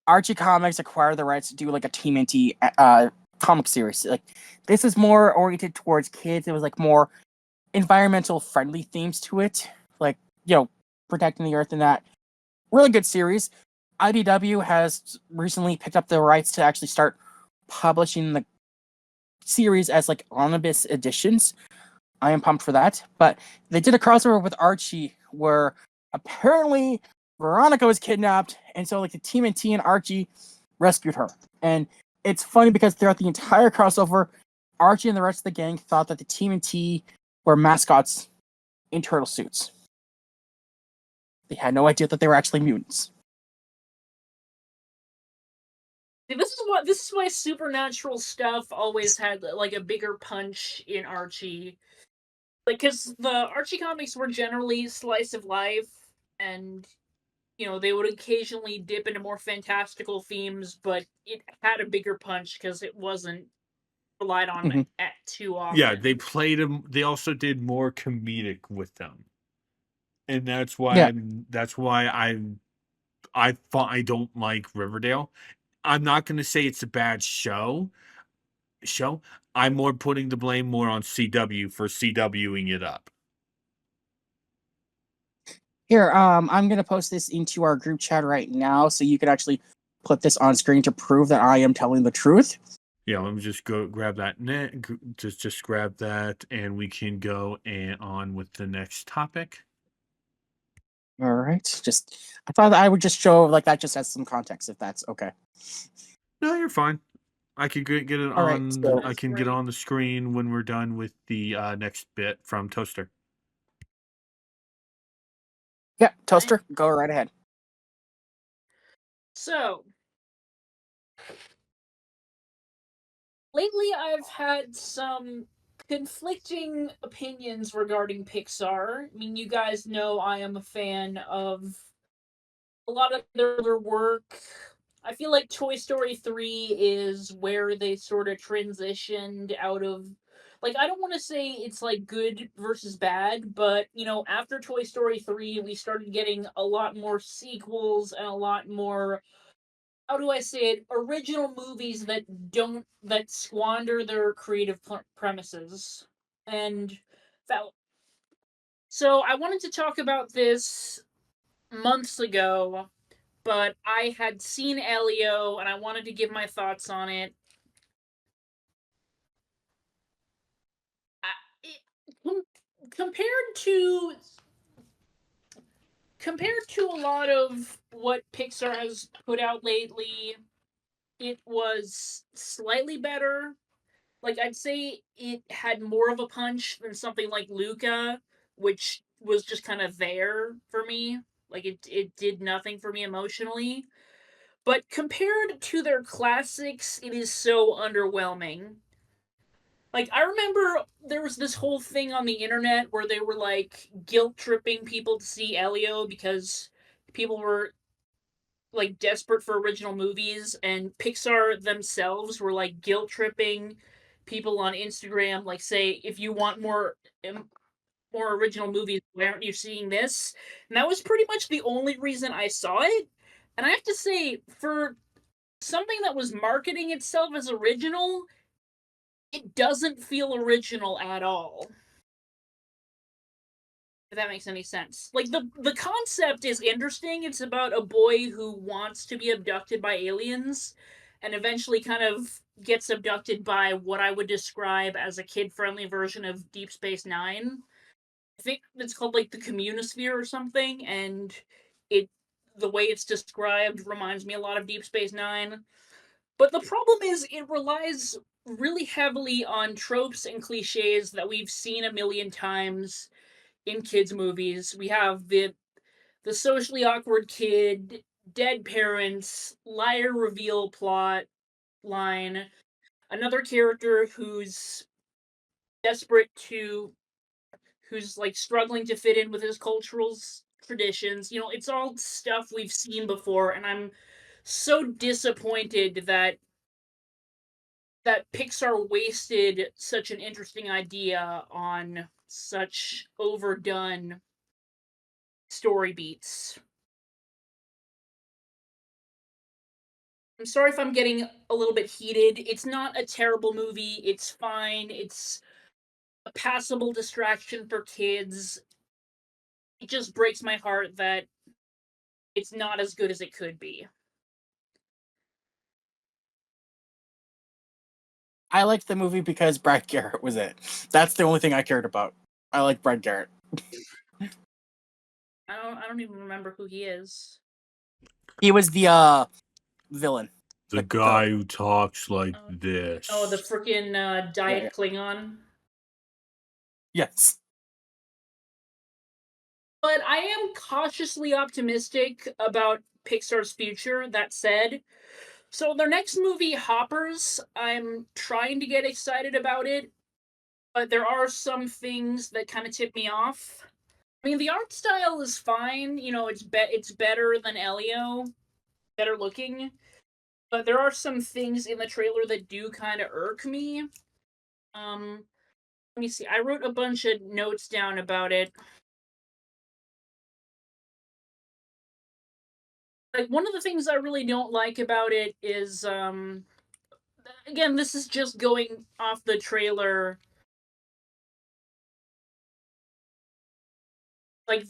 Archie Comics acquired the rights to do like a TMNT comic series. Like, this is more oriented towards kids. It was like more environmental friendly themes to it, like, you know, protecting the earth and that. Really good series. IDW has recently picked up the rights to actually start publishing the series as like omnibus editions. I am pumped for that. But they did a crossover with Archie where apparently Veronica was kidnapped, and so like the TMNT and Archie rescued her. And it's funny because throughout the entire crossover, Archie and the rest of the gang thought that the TMNT were mascots in turtle suits. They had no idea that they were actually mutants. This is why supernatural stuff always had like a bigger punch in Archie. Like, because the Archie comics were generally slice of life, and, you know, they would occasionally dip into more fantastical themes, but it had a bigger punch because it wasn't relied on too often. Yeah, they played them. They also did more comedic with them, and that's why I don't like Riverdale. I'm not going to say it's a bad show. I'm more putting the blame more on CW for CWing it up. Here, I'm going to post this into our group chat right now so you can actually put this on screen to prove that I am telling the truth. Yeah, let me just go grab that just grab that, and we can go on with the next topic. All right. Just I thought I would just show like that just has some context if that's okay. No, you're fine. I can get it All right. on. So I can get on the screen when we're done with the next bit from Toaster. yeah, Toaster, go right ahead. So, lately I've had some conflicting opinions regarding Pixar. I mean, you guys know I am a fan of a lot of their work. I feel like Toy Story 3 is where they sort of transitioned out of, like, I don't want to say it's like good versus bad, but after Toy Story 3 we started getting a lot more sequels and a lot more, how do I say it, original movies that squander their creative premises. And that, so I wanted to talk about this months ago, but I had seen Elio and I wanted to give my thoughts on it. It compared to a lot of what Pixar has put out lately, it was slightly better. Like, I'd say it had more of a punch than something like Luca, which was just kind of there for me. Like, it did nothing for me emotionally. But compared to their classics, it is so underwhelming. Like, I remember there was this whole thing on the internet where they were like guilt tripping people to see Elio because people were like desperate for original movies, and Pixar themselves were like guilt tripping people on Instagram, like, say, if you want more original movies, why aren't you seeing this? And that was pretty much the only reason I saw it. And I have to say, for something that was marketing itself as original, it doesn't feel original at all. If that makes any sense. Like, the concept is interesting. It's about a boy who wants to be abducted by aliens and eventually kind of gets abducted by what I would describe as a kid-friendly version of Deep Space Nine. I think it's called like the Communisphere or something, and it the way it's described reminds me a lot of Deep Space Nine. But the problem is it relies really heavily on tropes and cliches that we've seen a million times in kids' movies. We have the socially awkward kid, dead parents, liar reveal plot line, another character desperate to who's like struggling to fit in with his cultural traditions. It's all stuff we've seen before, and I'm so disappointed that Pixar wasted such an interesting idea on such overdone story beats. I'm sorry if I'm getting a little bit heated. It's not a terrible movie. It's fine. It's a passable distraction for kids. It just breaks my heart that it's not as good as it could be. I liked the movie because Brad Garrett was it. That's the only thing I cared about. I like Brad Garrett. I don't even remember who he is. He was the villain. The guy who talks like this. Oh, the freaking diet Yeah. Klingon. Yes. But I am cautiously optimistic about Pixar's future, that said. So their next movie, Hoppers, I'm trying to get excited about it, but there are some things that kind of tip me off. I mean, the art style is fine. It's better than Elio, better looking. But there are some things in the trailer that do kind of irk me. Let me see. I wrote a bunch of notes down about it. Like, one of the things I really don't like about it is, again, this is just going off the trailer. Like,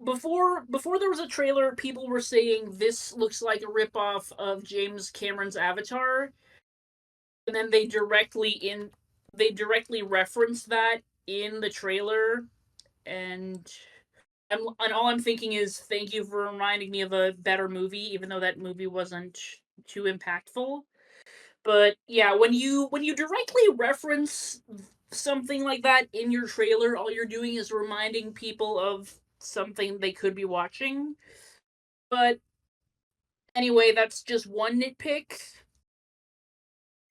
before there was a trailer, people were saying this looks like a ripoff of James Cameron's Avatar, and then they directly referenced that in the trailer, and and all I'm thinking is thank you for reminding me of a better movie, even though that movie wasn't too impactful. But yeah, when you directly reference something like that in your trailer, all you're doing is reminding people of something they could be watching. But anyway, that's just one nitpick.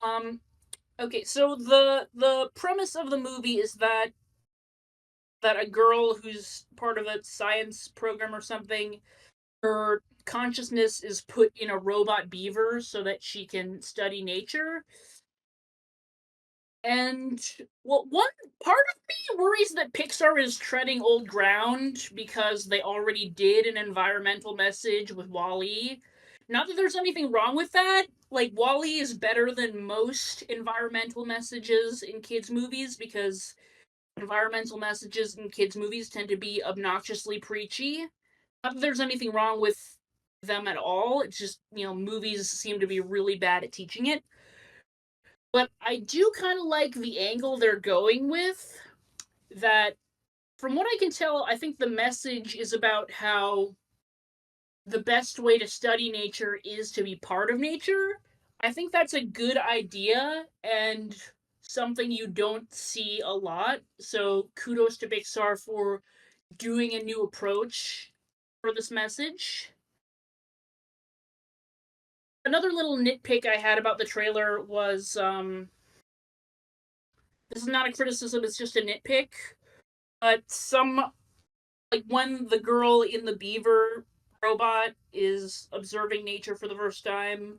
Um okay, so the premise of the movie is that a girl who's part of a science program or something, her consciousness is put in a robot beaver so that she can study nature. And well, one part of me worries that Pixar is treading old ground because they already did an environmental message with WALL-E. Not that there's anything wrong with that. Like, WALL-E is better than most environmental messages in kids' movies because environmental messages in kids' movies tend to be obnoxiously preachy. Not that there's anything wrong with them at all. It's just, movies seem to be really bad at teaching it. But I do kind of like the angle they're going with. That, from what I can tell, I think the message is about how the best way to study nature is to be part of nature. I think that's a good idea and something you don't see a lot. So kudos to Pixar for doing a new approach for this message. Another little nitpick I had about the trailer was this is not a criticism, it's just a nitpick. But when the girl in the beaver robot is observing nature for the first time,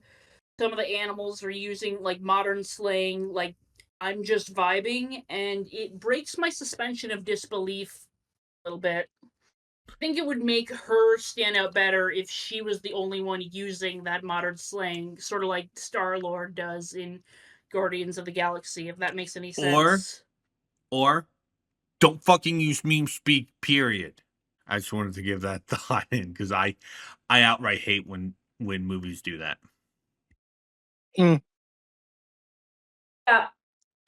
some of the animals are using like modern slang, like I'm just vibing, and it breaks my suspension of disbelief a little bit. I think it would make her stand out better if she was the only one using that modern slang, sort of like Star-Lord does in Guardians of the Galaxy, if that makes any Or sense. or don't fucking use meme speak, period. I just wanted to give that thought in because I outright hate when movies do that. Mm. Yeah,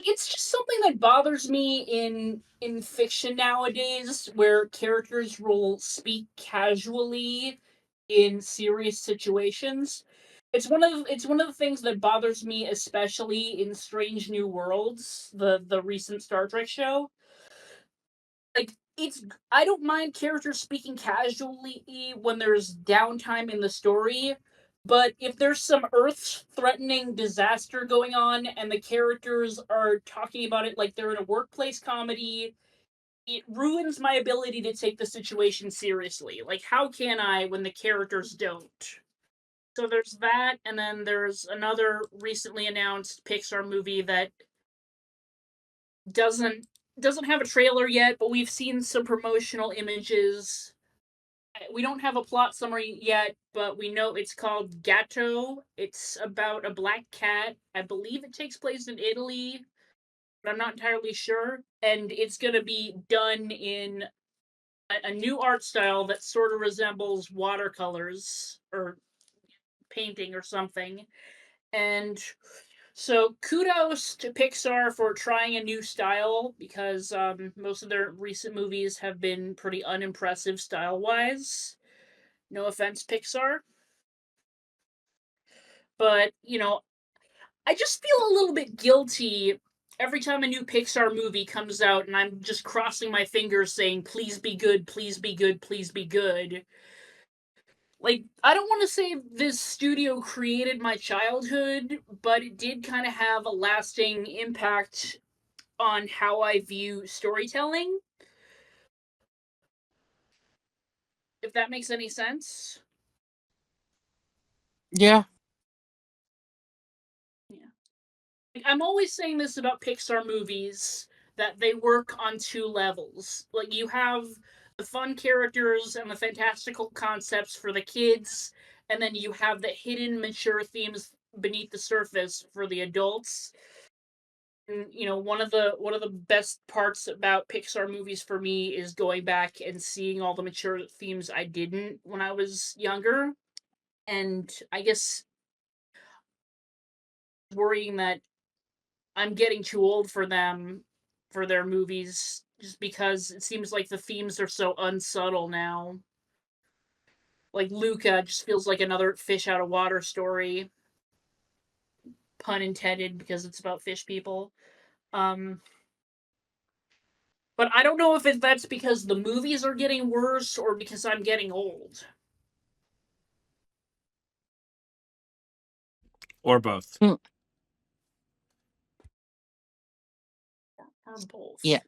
it's just something that bothers me in fiction nowadays, where characters will speak casually in serious situations. It's one of the things that bothers me, especially in Strange New Worlds, the recent Star Trek show. Like, it's I don't mind characters speaking casually when there's downtime in the story, but if there's some earth-threatening disaster going on and the characters are talking about it like they're in a workplace comedy, it ruins my ability to take the situation seriously. Like, how can I when the characters don't? So there's that, and then there's another recently announced Pixar movie that doesn't doesn't have a trailer yet, but we've seen some promotional images. We don't have a plot summary yet, but we know it's called Gatto. It's about a black cat. I believe it takes place in Italy, but I'm not entirely sure. And it's going to be done in a new art style that sort of resembles watercolors or painting or something. And so kudos to Pixar for trying a new style because most of their recent movies have been pretty unimpressive style wise. No offense, Pixar. But, I just feel a little bit guilty every time a new Pixar movie comes out and I'm just crossing my fingers saying, please be good, please be good, please be good. Like, I don't want to say this studio created my childhood, but it did kind of have a lasting impact on how I view storytelling, if that makes any sense. Yeah. Yeah. Like, I'm always saying this about Pixar movies, that they work on two levels. Like, you have the fun characters and the fantastical concepts for the kids, and then you have the hidden mature themes beneath the surface for the adults. And, one of the best parts about Pixar movies for me is going back and seeing all the mature themes I didn't when I was younger. And I guess worrying that I'm getting too old for them, for their movies just because it seems like the themes are so unsubtle now. Like Luca just feels like another fish out of water story. Pun intended, because it's about fish people. But I don't know if that's because the movies are getting worse or because I'm getting old. Or both. Or both. Yeah.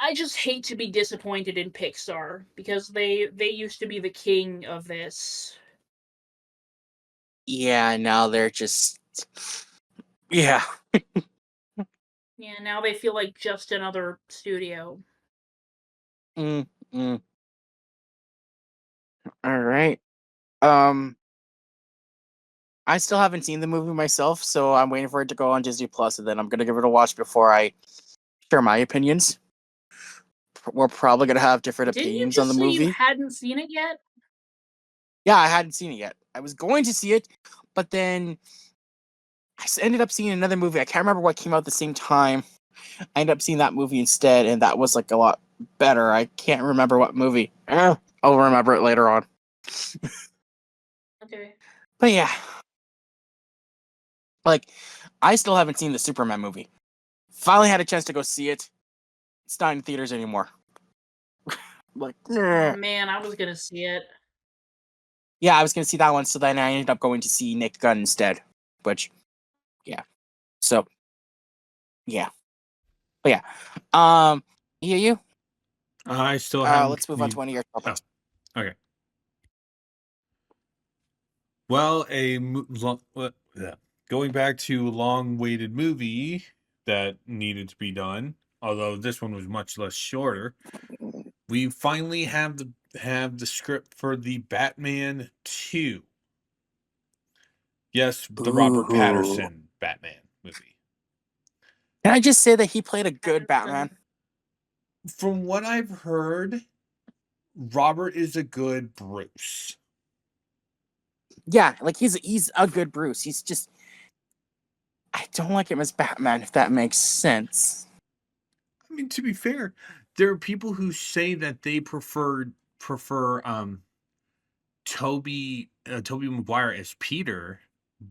I just hate to be disappointed in Pixar because they used to be the king of this. Yeah, now they're just... Yeah. Yeah, now they feel like just another studio. All right. I still haven't seen the movie myself, so I'm waiting for it to go on Disney Plus, and then I'm gonna give it a watch before I share my opinions. We're probably gonna have different Didn't you opinions on just the say you movie. hadn't seen it yet? Yeah, I hadn't seen it yet. I was going to see it, but then I ended up seeing another movie. I can't remember what came out at the same time. I ended up seeing that movie instead, and that was like a lot better. I can't remember what movie. I'll remember it later on. Okay. But yeah. Like, I still haven't seen the Superman movie. Finally had a chance to go see it. It's not in theaters anymore. Like, Oh man, I was gonna see it. yeah, I was gonna see that one, so then I ended up going to see Nick Gunn instead. Which, yeah. So, yeah. But yeah. You. I still haven't. Let's move on to one of your topics. Oh, okay. Well, going back to a long-awaited movie that needed to be done, although this one was much less shorter. We finally have the script for the Batman 2. Yes, the Robert Pattinson Batman movie. Can I just say that he played a good Batman? From what I've heard, Robert is a good Bruce. Yeah, like he's a good Bruce. He's just, I don't like him as Batman, if that makes sense. I mean, to be fair, there are people who say that they prefer Toby Maguire as Peter,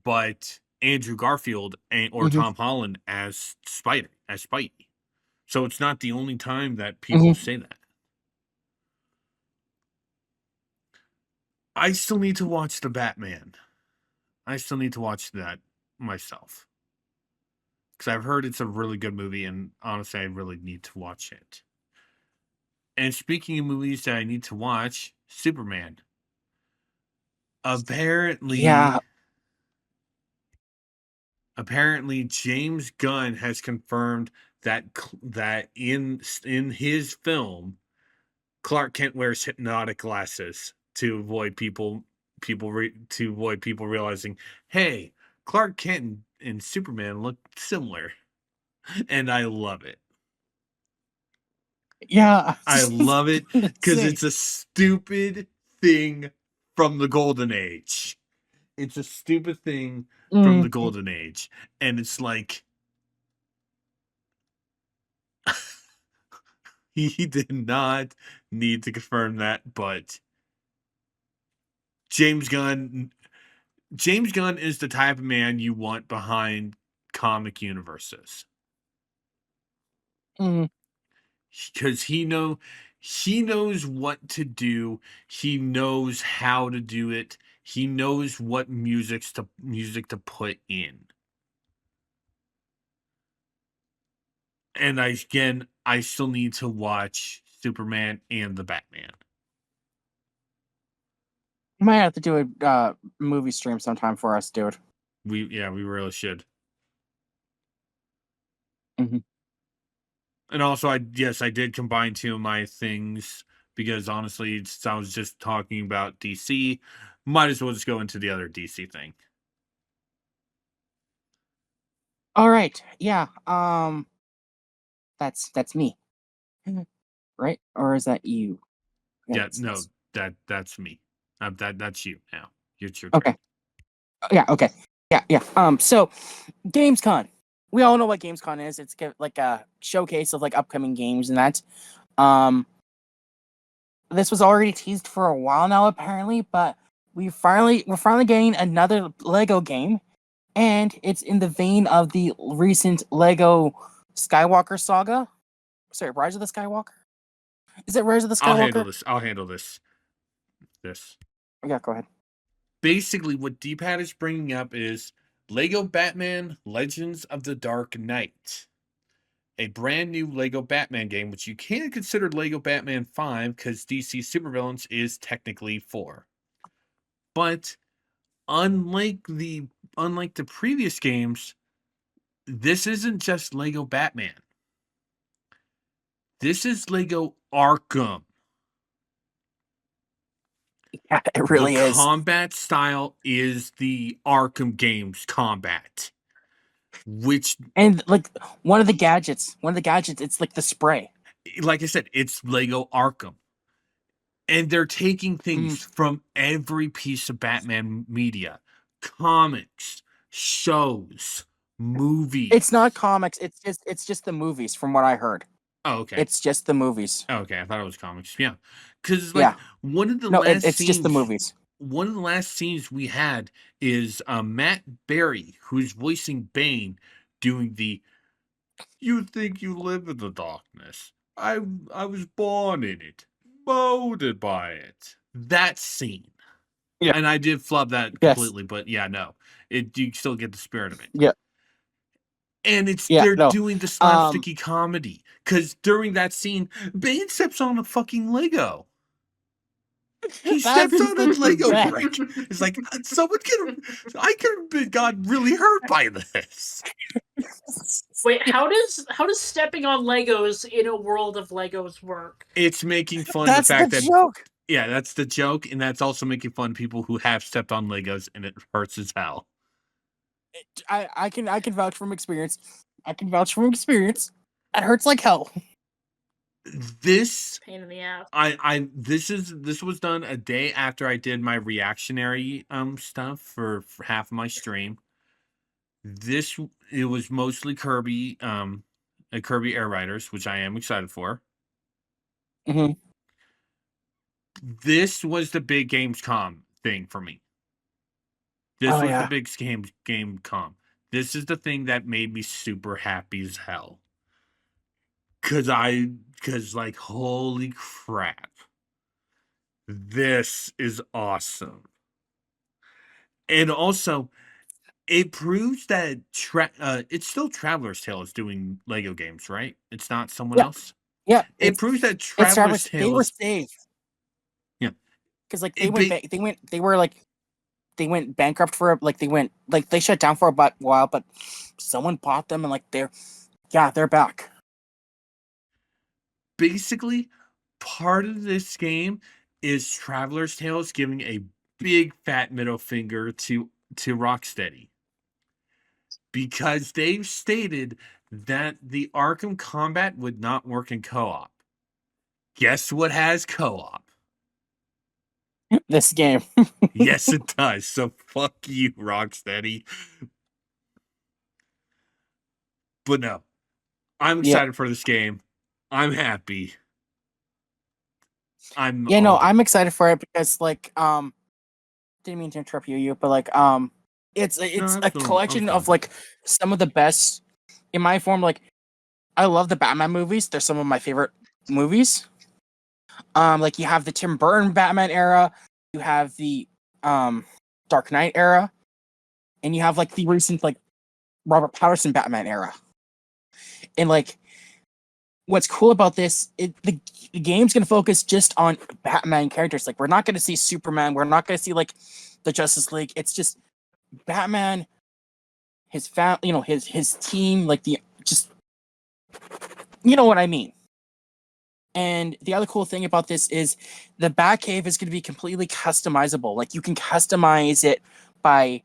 but Andrew Garfield or Tom Holland as Spidey. So it's not the only time that people say that. I still need to watch the Batman. I still need to watch that myself. Because I've heard it's a really good movie, and honestly, I really need to watch it. And speaking of movies that I need to watch, Superman. Apparently, James Gunn has confirmed that in his film, Clark Kent wears hypnotic glasses to avoid people realizing, hey, Clark Kent and Superman look similar, and I love it. Yeah, I love it because it's a stupid thing from the Golden Age. It's a stupid thing from the Golden Age, and it's like he did not need to confirm that, but James Gunn is the type of man you want behind comic universes. Because he knows what to do. He knows how to do it. He knows what music to put in. And I still need to watch Superman and the Batman. You might have to do a movie stream sometime for us, dude. We really should. And also, I did combine two of my things because honestly, I was just talking about DC. Might as well just go into the other DC thing. All right, yeah. That's me, right? Or is that you? Yeah, no, that's me. That's you now. It's your okay. turn. Yeah. Okay. Yeah. So, GamesCon. we all know what Gamescom is. It's like a showcase of like upcoming games and that. Um, this was already teased for a while now, apparently, but we're finally getting another Lego game, and it's in the vein of the recent Lego Skywalker saga. Sorry, Rise of the Skywalker. Is it Rise of the Skywalker? I'll handle this. Yeah, go ahead. Basically, what D-Pad is bringing up is Lego Batman Legends of the Dark Knight, a brand new Lego Batman game, which you can consider Lego Batman 5 because DC Supervillains is technically 4. But unlike the previous games, this isn't just Lego Batman. This is Lego Arkham. Yeah, it really the is. combat style is the Arkham games combat, which, and like one of the gadgets, it's like the spray. like I said, it's Lego Arkham, and they're taking things from every piece of Batman media, comics, shows, movies. It's not comics. It's just the movies, from what I heard. Oh, okay. It's just the movies. Okay, I thought it was comics. Yeah, because one of the no, last it's scenes, just the movies. One of the last scenes we had is Matt Berry, who's voicing Bane, doing the "You think you live in the darkness? I was born in it, molded by it." That scene. Yeah. And I did flub that completely, but yeah, no, you still get the spirit of it. Yeah. And they're doing the slapsticky comedy, because during that scene, Bane steps on a fucking Lego. He steps on a Lego brick. It's like, I could have got really hurt by this. Wait, how does stepping on Legos in a world of Legos work? It's making fun of the fact that joke. Yeah, that's the joke, and that's also making fun of people who have stepped on Legos and it hurts as hell. I can vouch from experience. It hurts like hell. This pain in the ass. This was done a day after I did my reactionary stuff for half of my stream. It was mostly Kirby Kirby Air Riders, which I am excited for. Mm-hmm. This was the big Gamescom thing for me. This was the big Gamescom. This is the thing that made me super happy as hell. Cause like, holy crap, this is awesome. And also, it proves that it's still Traveler's Tales doing Lego games, right? It's not someone else. Yeah, it proves that Traveler's Tales. They were saved. Yeah, because like they went bankrupt for they shut down for a while, but someone bought them and they're back. Basically, part of this game is Traveler's Tales giving a big fat middle finger to Rocksteady, because they've stated that the Arkham combat would not work in co-op. Guess what has co-op? This game. Yes, it does. So fuck you, Rocksteady. But no, I'm excited for this game. I'm happy. I'm excited for it because didn't mean to interrupt you, but it's a collection of some of the best in my form. I love the Batman movies. They're some of my favorite movies. You have the Tim Burton Batman era, you have the Dark Knight era, and you have the recent Robert Pattinson Batman era. And what's cool about this, the game's gonna focus just on Batman characters. We're not gonna see Superman, we're not gonna see the Justice League. It's just Batman, his family, his team, you know what I mean. And the other cool thing about this is the Batcave is going to be completely customizable. You can customize it by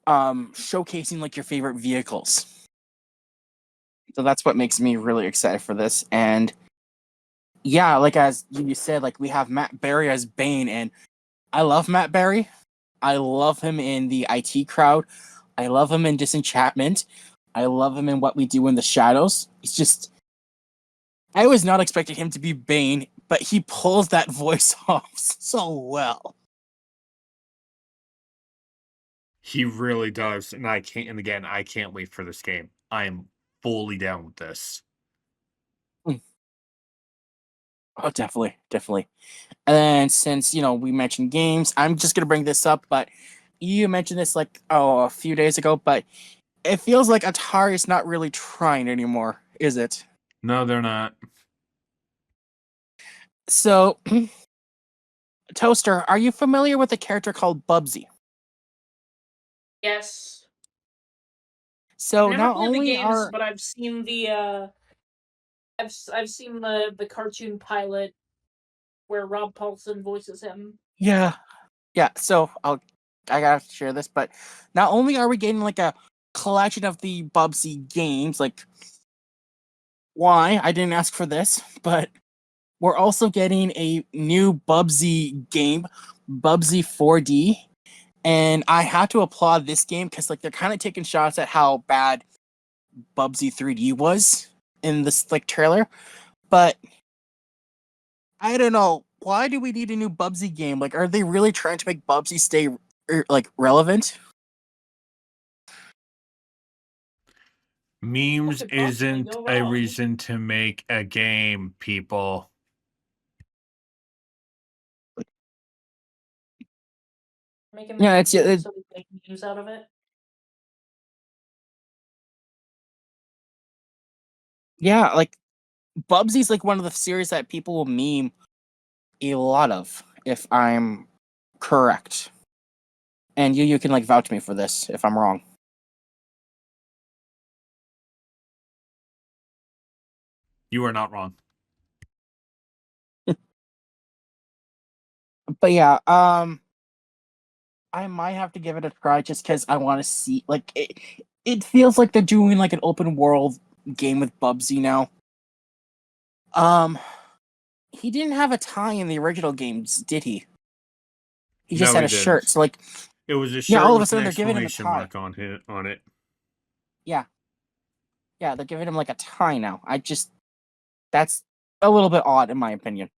showcasing your favorite vehicles. So that's what makes me really excited for this. And yeah, as you said, we have Matt Berry as Bane, and I love Matt Berry. I love him in the IT Crowd. I love him in Disenchantment. I love him in What We Do in the Shadows. It's just I was not expecting him to be Bane, but he pulls that voice off so well. He really does, and I can't wait for this game. I am fully down with this. Oh, definitely, definitely. And then since we mentioned games, I'm just gonna bring this up, but you mentioned this like a few days ago, but it feels like Atari is not really trying anymore, is it? No, they're not. So, Toaster, are you familiar with a character called Bubsy? Yes. So I've never not played the only games, are but I've seen the I've seen the cartoon pilot where Rob Paulson voices him. yeah, so I gotta share this, but not only are we getting like a collection of the Bubsy games, like why I didn't ask for this, but we're also getting a new Bubsy game, Bubsy 4D, and I have to applaud this game because like they're kind of taking shots at how bad Bubsy 3D was in this like trailer, but I don't know. Why do we need a new Bubsy game? Like, are they really trying to make Bubsy stay like relevant? Memes could possibly isn't go a wrong? reason to make a game, people. Make a Yeah, game it's it, so we can make news out of it. yeah, like Bubsy's like one of the series that people will meme a lot of, if I'm correct. And you can like vouch me for this if I'm wrong. You are not wrong. But yeah, I might have to give it a try just because I want to see like it feels like they're doing like an open world game with Bubsy now. He didn't have a tie in the original games, did he? He just No, had he a shirt. didn't. So like, It was a yeah, shirt all of a with an sudden they're giving him a exclamation tie. mark on it. Yeah, they're giving him like a tie now. That's a little bit odd in my opinion.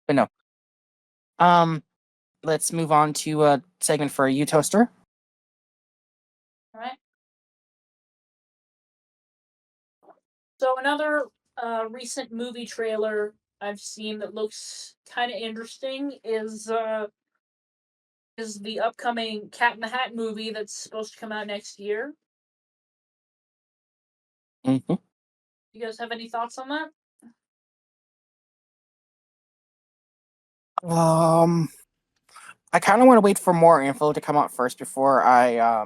But no. Let's move on to a segment for you, Toaster. All right. So another recent movie trailer I've seen that looks kind of interesting is the upcoming Cat in the Hat movie that's supposed to come out next year. Mm-hmm. You guys have any thoughts on that? I kind of want to wait for more info to come out first before I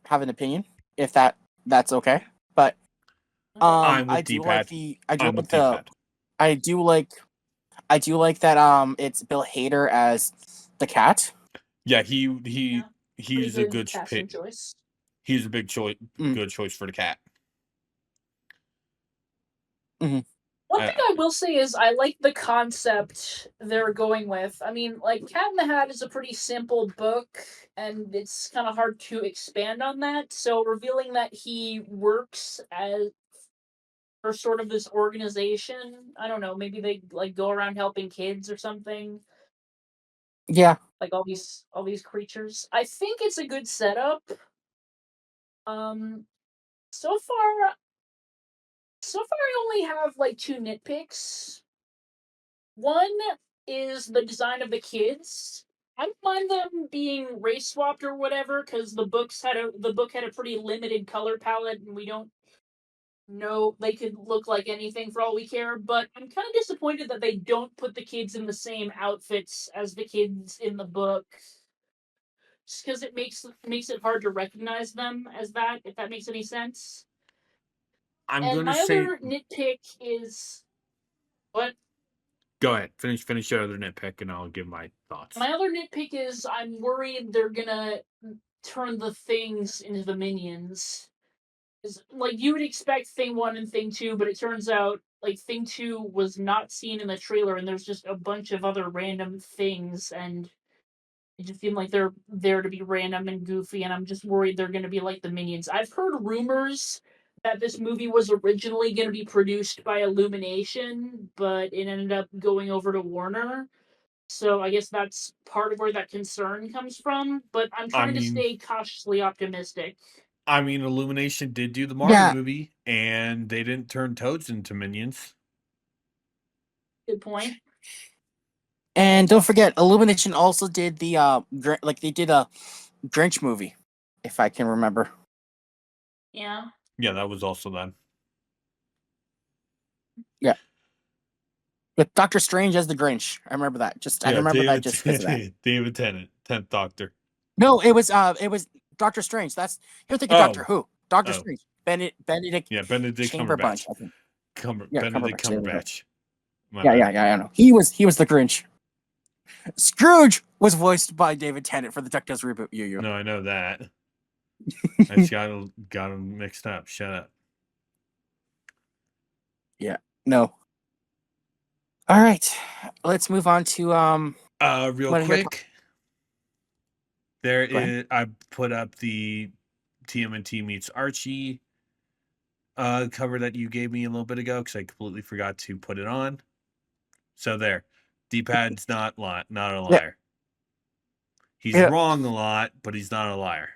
have an opinion, if that's okay. But I'm I with do like D-pad. I'm with D-pad. I do like that it's Bill Hader as the cat. Yeah, Yeah. he's Pretty a good good casting pick. choice. He's a big choice, Mm. good choice for the cat. Mm-hmm. One thing I will say is I like the concept they're going with. I mean, like, Cat in the Hat is a pretty simple book, and it's kind of hard to expand on that. So revealing that he works as for sort of this organization, I don't know, maybe they like go around helping kids or something. Yeah. Like all these creatures. I think it's a good setup. Um, so far, I only have like two nitpicks. One is the design of the kids. I don't mind them being race swapped or whatever, because the book had a pretty limited color palette, and we don't know they could look like anything for all we care. But I'm kind of disappointed that they don't put the kids in the same outfits as the kids in the book, just because it makes it hard to recognize them as that, if that makes any sense. I'm And gonna my say, other nitpick is what go ahead, finish your other nitpick, and I'll give my thoughts. My other nitpick is I'm worried they're gonna turn the things into the minions. Is like you would expect Thing 1 and Thing 2, but it turns out like Thing 2 was not seen in the trailer, and there's just a bunch of other random things, and They just seem like they're there to be random and goofy, and I'm just worried they're going to be like the Minions. I've heard rumors that this movie was originally going to be produced by Illumination, but it ended up going over to Warner. So I guess that's part of where that concern comes from. But I'm I trying to mean, stay cautiously optimistic. Illumination did do the Mario Yeah. movie, and they didn't turn toads into minions. Good point. And don't forget, Illumination also did the they did a Grinch movie, if I can remember. Yeah. Yeah, that was also them. Yeah. With Doctor Strange as the Grinch. I remember that. I remember that just because of that. David Tennant, 10th Doctor. No, it was Doctor Strange. You're thinking Doctor Who. Doctor Oh. Strange. Benedict Benedict Chamberlain, Cumberbatch. I think. Benedict Cumberbatch, there we go. Cumberbatch. Yeah, I know. He was the Grinch. Scrooge was voiced by David Tennant for the DuckTales reboot. You. No, I know that. I just got them mixed up. Shut up. Yeah. No. All right. Let's move on to Real what are your quick. Go ahead. I put up the TMNT Meets Archie cover that you gave me a little bit ago because I completely forgot to put it on. So there. D-Pad's not a liar. Yeah. He's Yeah. wrong a lot, but he's not a liar.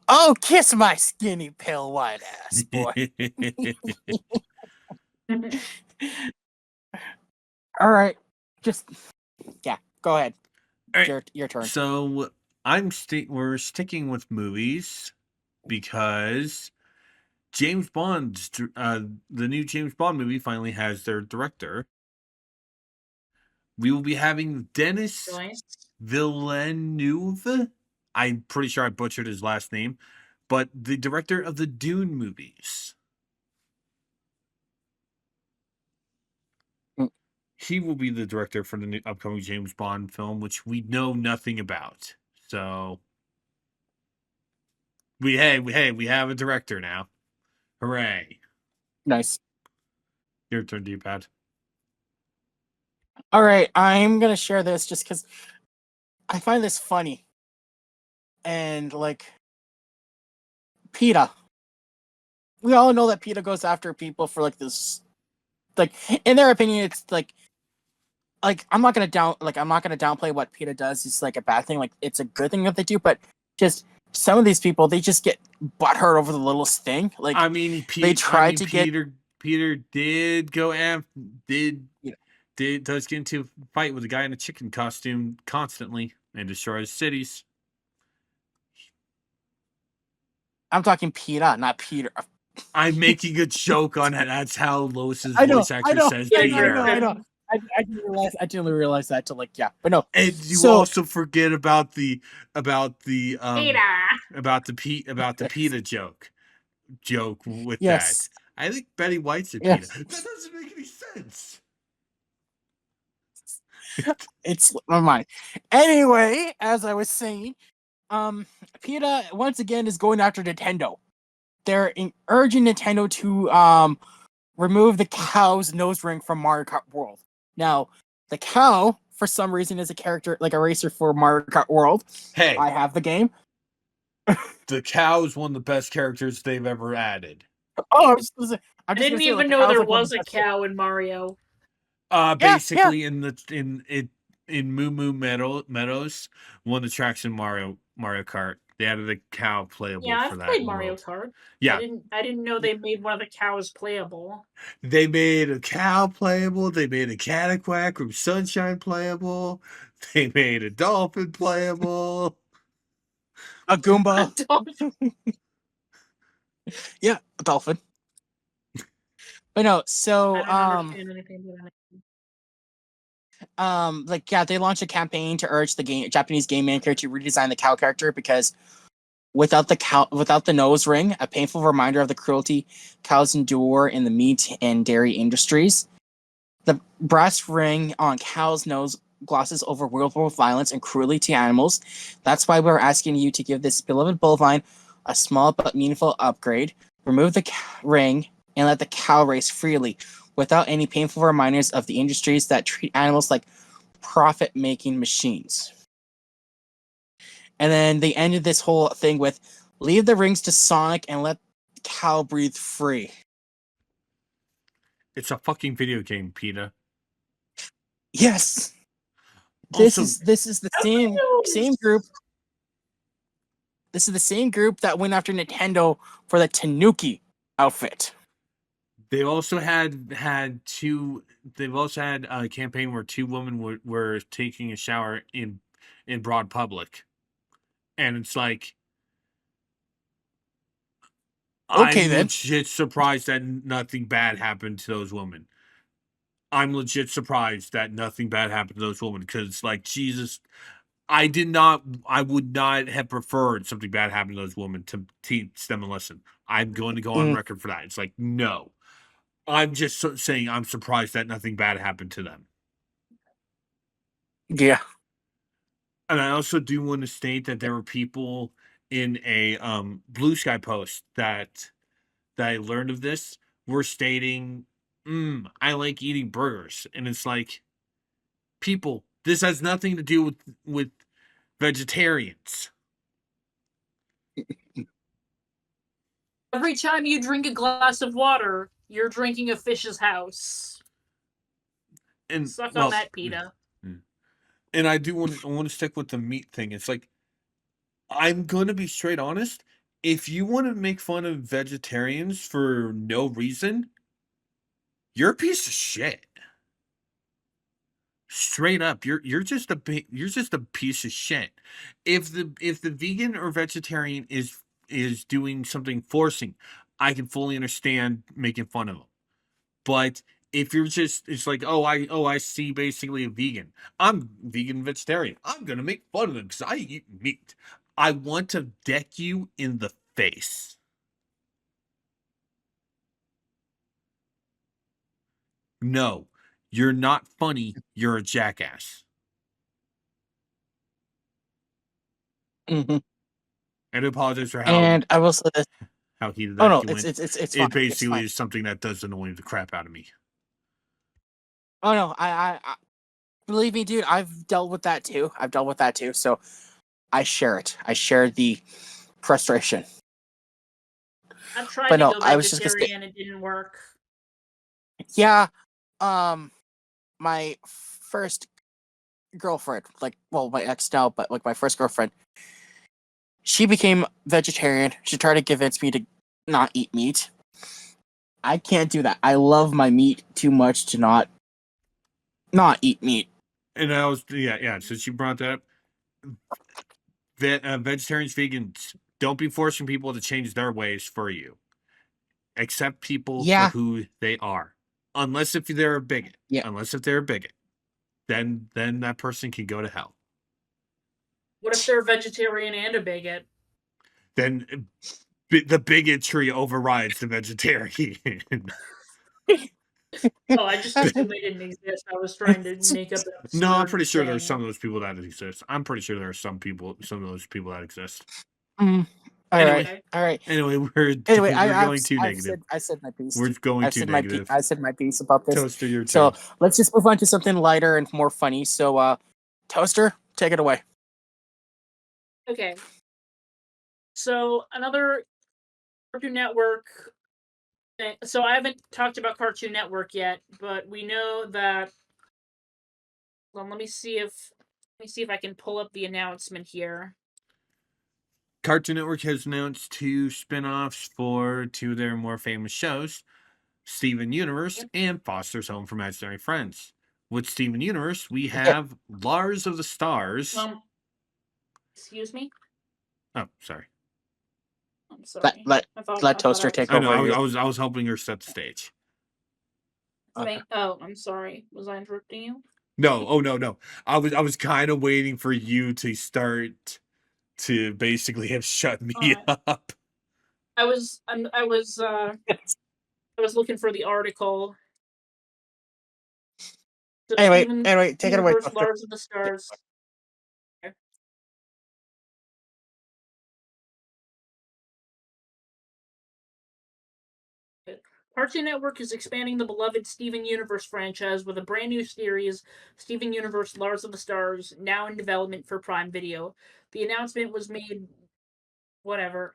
Oh, kiss my skinny pale white ass, boy. All right. Go ahead. All right. Your turn. So we're sticking with movies because James Bond's the new James Bond movie finally has their director. We will be having Denis Villeneuve. I'm pretty sure I butchered his last name, but the director of the Dune movies. He will be the director for the new upcoming James Bond film, which we know nothing about. So we have a director now. Hooray. Nice. Your turn, D-Pad. All right, I'm gonna share this just because I find this funny. And PETA. We all know that PETA goes after people for this, in their opinion, it's I'm not gonna downplay what PETA does. It's a bad thing. It's a good thing that they do, but just some of these people, they just get butthurt over the littlest thing. Peter did go does get into a fight with a guy in a chicken costume constantly and destroys cities. I'm talking PETA, not Peter. I'm making a joke on it. That's how Lois's voice actor says Peter. I know. I didn't realize that till but no. And you also forget about the PETA joke with that. I think Betty White's a PETA. That doesn't make any sense. It's my mind. Anyway, as I was saying, PETA once again is going after Nintendo. They're urging Nintendo to remove the cow's nose ring from Mario Kart World. Now, the cow, for some reason, is a character, a racer for Mario Kart World. Hey. I have the game. The cow is one of the best characters they've ever added. Oh, I didn't even know there was a cow in Mario. Basically, in Moo Moo Meadows, one of the tracks in Mario Kart, they added a cow playable for that. Yeah, I've played Mario Kart. Yeah. I didn't know they made one of the cows playable. They made a cow playable. They made a Cataquack from Sunshine playable. They made a dolphin playable. A Goomba. A dolphin. Yeah, a dolphin. But no, so I don't understand anything about it. they launched a campaign to urge the Japanese game maker to redesign the cow character because without the nose ring, a painful reminder of the cruelty cows endure in the meat and dairy industries. The brass ring on cow's nose glosses over real-world violence and cruelty to animals. That's why we're asking you to give this beloved bovine a small but meaningful upgrade. Remove the ring and let the cow race freely without any painful reminders of the industries that treat animals like profit-making machines. And then they ended this whole thing with leave the rings to Sonic and let Cal breathe free. It's a fucking video game, PETA. Yes. Also, This is the same group. This is the same group that went after Nintendo for the Tanuki outfit. they also had two. They've also had a campaign where two women were taking a shower in broad public, and it's like Okay, I'm then. legit surprised that nothing bad happened to those women. I'm legit surprised that nothing bad happened to those women because, like, Jesus, I would not have preferred something bad happen to those women to teach them a lesson. I'm going to go on Mm. record for that. It's like, no. I'm just saying I'm surprised that nothing bad happened to them. Yeah. And I also do want to state that there were people in a Blue Sky post that I learned of this were stating, I like eating burgers. And it's like, people, this has nothing to do with vegetarians. Every time you drink a glass of water, you're drinking a fish's house. And Suck on that, PETA. And I want to stick with the meat thing. It's like, I'm going to be straight honest. If you want to make fun of vegetarians for no reason, you're a piece of shit. Straight up, you're just a piece of shit. If the vegan or vegetarian is doing something forcing, I can fully understand making fun of them. But if you're just, it's like, I see basically a vegan. I'm vegan vegetarian. I'm gonna make fun of them because I eat meat. I want to deck you in the face. No, you're not funny. You're a jackass. Mm-hmm. And I apologize for And I will say this. how heated Oh that no, you it's went. fine. It It's basically fine. is something that does annoy the crap out of me. Oh no, I believe me, dude. I've dealt with that too. So I share it. I share the frustration. I've tried But to no, go I was just gonna say, vegetarian. It didn't work. yeah. My first girlfriend, my ex now, but like my first girlfriend, she became vegetarian. She tried to convince me to not eat meat. I can't do that. I love my meat too much to not eat meat. And I was, yeah. Since you brought that up, vegetarians, vegans, don't be forcing people to change their ways for you. Accept people for Yeah, who they are, unless if they're a bigot. yeah. Unless if they're a bigot, then that person can go to hell. What if they're a vegetarian and a bigot? Then the bigotry overrides the vegetarian. Oh, I just assumed they didn't exist. I was trying to make up an absurd No, I'm pretty sure thing. there's some of those people that exist. I'm pretty sure there are some of those people that exist. All Anyway, right. Anyway, Anyway, we're going too negative. I said my piece. We're going too negative. I said my piece about this. Toaster, your So turn. let's just move on to something lighter and more funny. So, Toaster, take it away. Okay. So another Cartoon Network. So I haven't talked about Cartoon Network yet, but we know that. Well, let me see if I can pull up the announcement here. Cartoon Network has announced 2 spin-offs for 2 of their more famous shows, Steven Universe and Foster's Home for Imaginary Friends. With Steven Universe, we have Lars of the Stars. Excuse me? Oh, sorry. I'm sorry. Let Toaster take I know, over. I was helping her set the stage. Okay. Oh, I'm sorry. Was I interrupting you? No, oh no. I was kind of waiting for you to start to basically have shut me up. I was looking for the article. So Anyway, take it away. Universe, Lars of the Stars. Cartoon Network is expanding the beloved Steven Universe franchise with a brand new series, Steven Universe Lars of the Stars, now in development for Prime Video. The announcement was made whatever.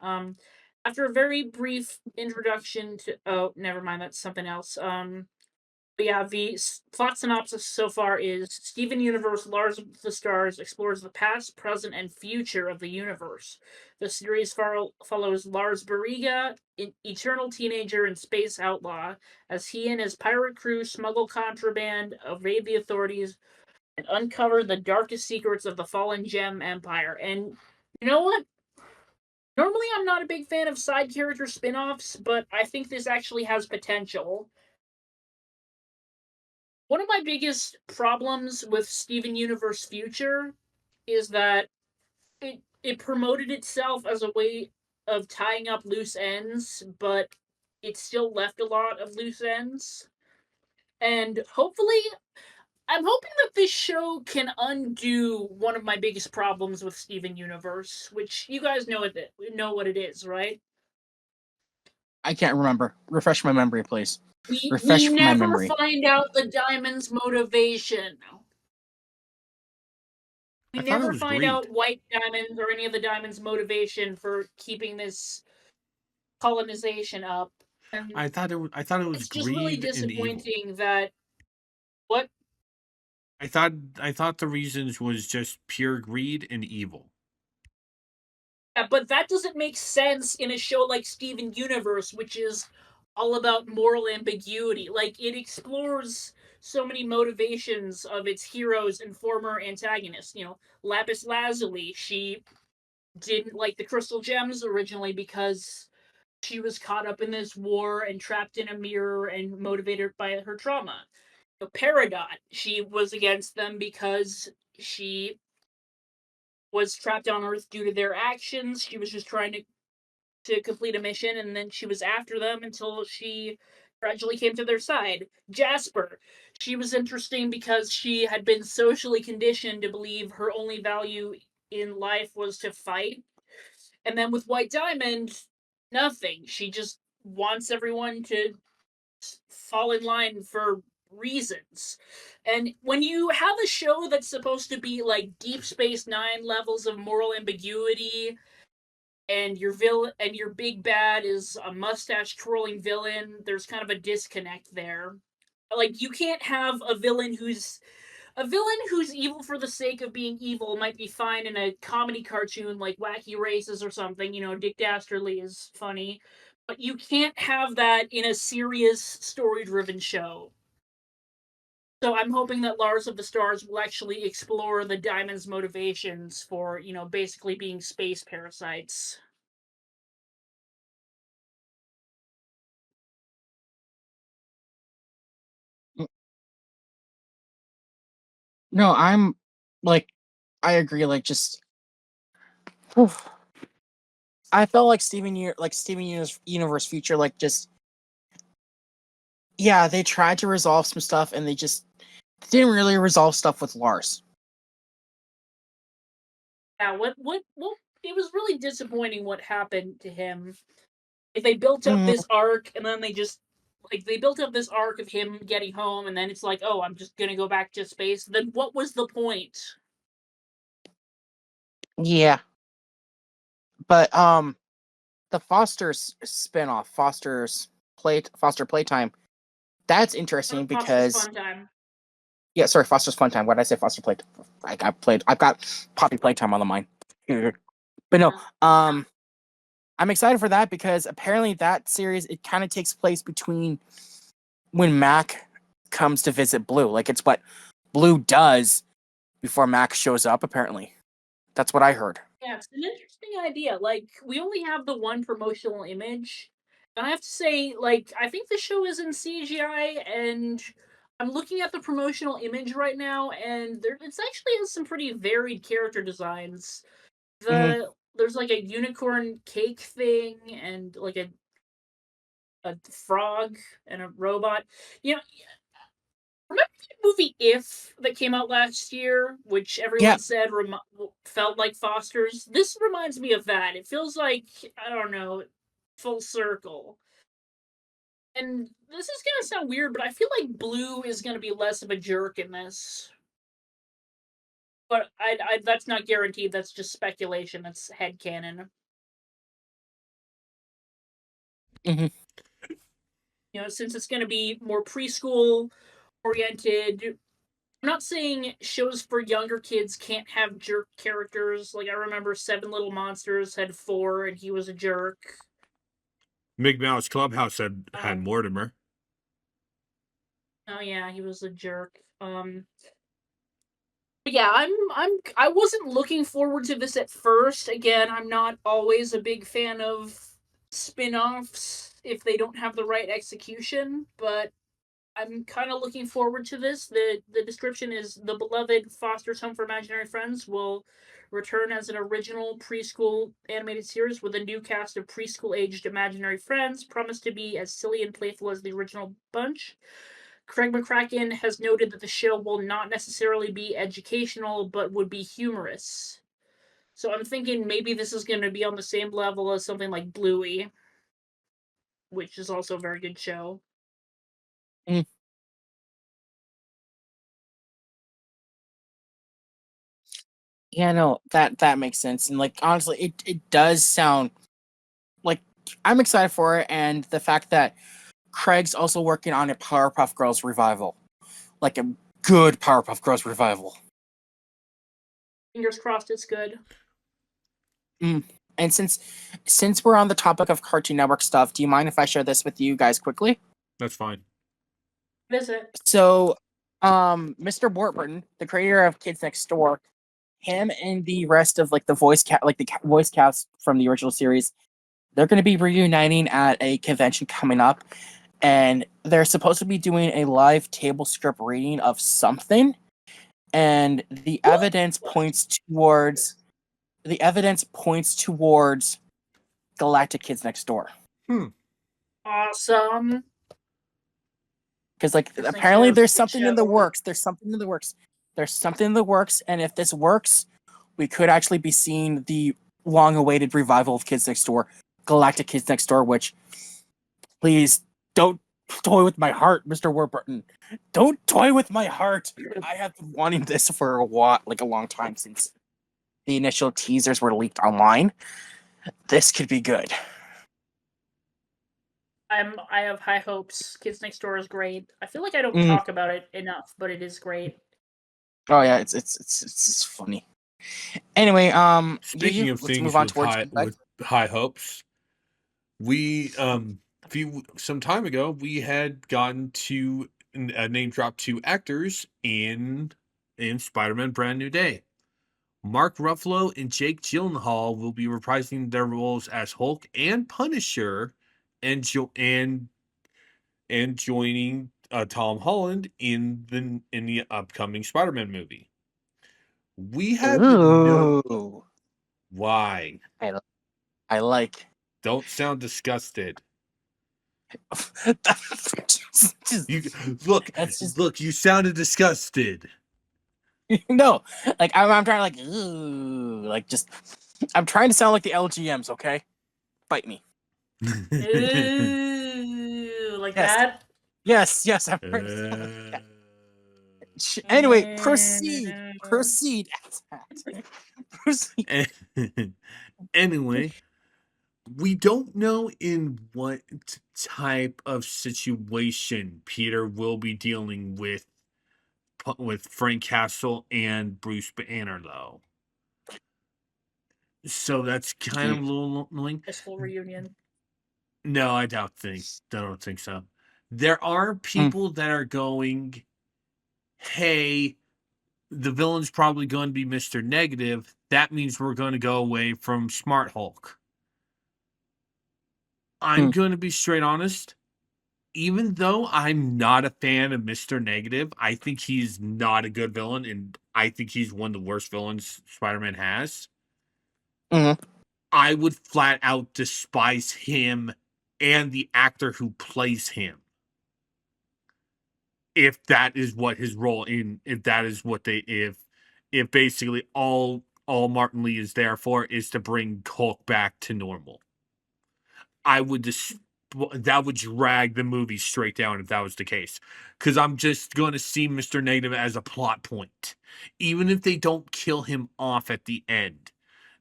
After a very brief introduction to oh, never mind, that's something else. But yeah, the plot synopsis so far is Steven Universe Lars of the Stars explores the past, present, and future of the universe. The series follows Lars Barriga, an eternal teenager and space outlaw, as he and his pirate crew smuggle contraband, evade the authorities, and uncover the darkest secrets of the fallen Gem Empire. And you know what? Normally, I'm not a big fan of side character spin offs, but I think this actually has potential. One of my biggest problems with Steven Universe Future is that it promoted itself as a way of tying up loose ends, but it still left a lot of loose ends. And hopefully, I'm hoping that this show can undo one of my biggest problems with Steven Universe, which you guys know what it is, right? I can't remember. Refresh my memory, please. We Refresh my never memory. find out the Diamond's motivation. We I thought it never was find greed. out White Diamond or any of the Diamond's motivation for keeping this colonization up. And I thought it was it's just really greed and evil. disappointing that what I thought the reasons was just pure greed and evil. yeah, but that doesn't make sense in a show like Steven Universe, which is all about moral ambiguity. Like it explores so many motivations of its heroes and former antagonists. You know, Lapis Lazuli, she didn't like the crystal gems originally because she was caught up in this war and trapped in a mirror and motivated by her trauma. You know, Peridot, she was against them because she was trapped on Earth due to their actions. She was just trying to complete a mission, and then she was after them until she gradually came to their side. Jasper, she was interesting because she had been socially conditioned to believe her only value in life was to fight. And then with White Diamond, nothing. She just wants everyone to fall in line for reasons. And when you have a show that's supposed to be like Deep Space Nine levels of moral ambiguity, and your big bad is a mustache twirling villain, there's kind of a disconnect there. Like you can't have a villain who's evil for the sake of being evil might be fine in a comedy cartoon like Wacky Races or something. You know, Dick Dastardly is funny, but you can't have that in a serious story-driven show. So I'm hoping that Lars of the Stars will actually explore the Diamond's motivations for, you know, basically being space parasites. No, I'm like, I agree. Like, just I felt like Steven Universe Future, like just yeah, they tried to resolve some stuff and they just didn't really resolve stuff with Lars. Yeah, what it was really disappointing what happened to him. If they built up this arc and then they built up this arc of him getting home and then it's like, oh, I'm just gonna go back to space, then what was the point? Yeah, but the Foster's spinoff, Foster Playtime, that's interesting Foster's because Fun Time. yeah, sorry, Foster's Fun Time. What did I say? Foster Play. I've got Poppy Playtime on the mind. But no, I'm excited for that because apparently that series it kind of takes place between when Mac comes to visit Blue. Like it's what Blue does before Mac shows up. Apparently, that's what I heard. Yeah, it's an interesting idea. Like, we only have the one promotional image. And I have to say, like, I think the show is in CGI, and I'm looking at the promotional image right now, and it's actually has some pretty varied character designs. There's like a unicorn cake thing, and like a frog and a robot. You know, remember the movie If that came out last year, which everyone Yeah. said felt like Foster's? This reminds me of that. It feels like, I don't know, full circle. And this is gonna sound weird, but I feel like Blue is gonna be less of a jerk in this. But that's not guaranteed. That's just speculation. That's headcanon. Mm-hmm. You know, since it's gonna be more preschool oriented. I'm not saying shows for younger kids can't have jerk characters. Like I remember Seven Little Monsters had 4, and he was a jerk. Mickey Mouse Clubhouse had Um, Mortimer. Oh yeah, he was a jerk. But yeah, I wasn't looking forward to this at first. Again, I'm not always a big fan of spin-offs if they don't have the right execution, but I'm kind of looking forward to this. The description is the beloved Foster's Home for Imaginary Friends will return as an original preschool animated series with a new cast of preschool-aged imaginary friends, promised to be as silly and playful as the original bunch. Craig McCracken has noted that the show will not necessarily be educational, but would be humorous. So I'm thinking maybe this is going to be on the same level as something like Bluey, which is also a very good show. Mm. Yeah, no, that makes sense. And like honestly, it does sound like I'm excited for it, and the fact that Craig's also working on a Powerpuff Girls revival. Like a good Powerpuff Girls revival. Fingers crossed it's good. And since we're on the topic of Cartoon Network stuff, do you mind if I share this with you guys quickly? That's fine. Visit. So, Mr. Warburton, the creator of Kids Next Door, him and the rest of like the voice cast from the original series, they're going to be reuniting at a convention coming up, and they're supposed to be doing a live table script reading of something, and the evidence points towards Galactic Kids Next Door. Awesome. Because like Kids Next apparently Door is there's a good something in the show. works. There's something in the works, and if this works, we could actually be seeing the long-awaited revival of Kids Next Door, Galactic Kids Next Door. Which, please don't toy with my heart, Mr. Warburton. Don't toy with my heart. I have been wanting this for a long time since the initial teasers were leaked online. This could be good. I have high hopes. Kids Next Door is great. I feel like I don't Mm. talk about it enough, but it is great. Oh yeah, it's funny. Anyway, Speaking of let's things move on with towards high hopes, we some time ago we had gotten to a name drop to actors in Spider-Man: Brand New Day. Mark Ruffalo and Jake Gyllenhaal will be reprising their roles as Hulk and Punisher, and joining Tom Holland in the upcoming Spider-Man movie. We have Ooh. Why? I like. Don't sound disgusted. You look. You sounded disgusted. No, like I'm trying to I'm trying to sound like the LGMs. Okay, bite me. Ooh, like Yes. that? Yes. I'm trying to sound like that. Anyway, proceed. Proceed. Anyway, we don't know in what type of situation Peter will be dealing with Frank Castle and Bruce Banner, though. So that's kind of a little annoying. High school reunion. No, I don't think so. There are people that are going, hey, the villain's probably going to be Mr. Negative. That means we're going to go away from Smart Hulk. I'm going to be straight honest. Even though I'm not a fan of Mr. Negative, I think he's not a good villain, and I think he's one of the worst villains Spider-Man has. Mm-hmm. I would flat out despise him and the actor who plays him. If that is what his role if that is what if basically all Martin Lee is there for is to bring Hulk back to normal. I would that would drag the movie straight down if that was the case. Because I'm just going to see Mr. Negative as a plot point, even if they don't kill him off at the end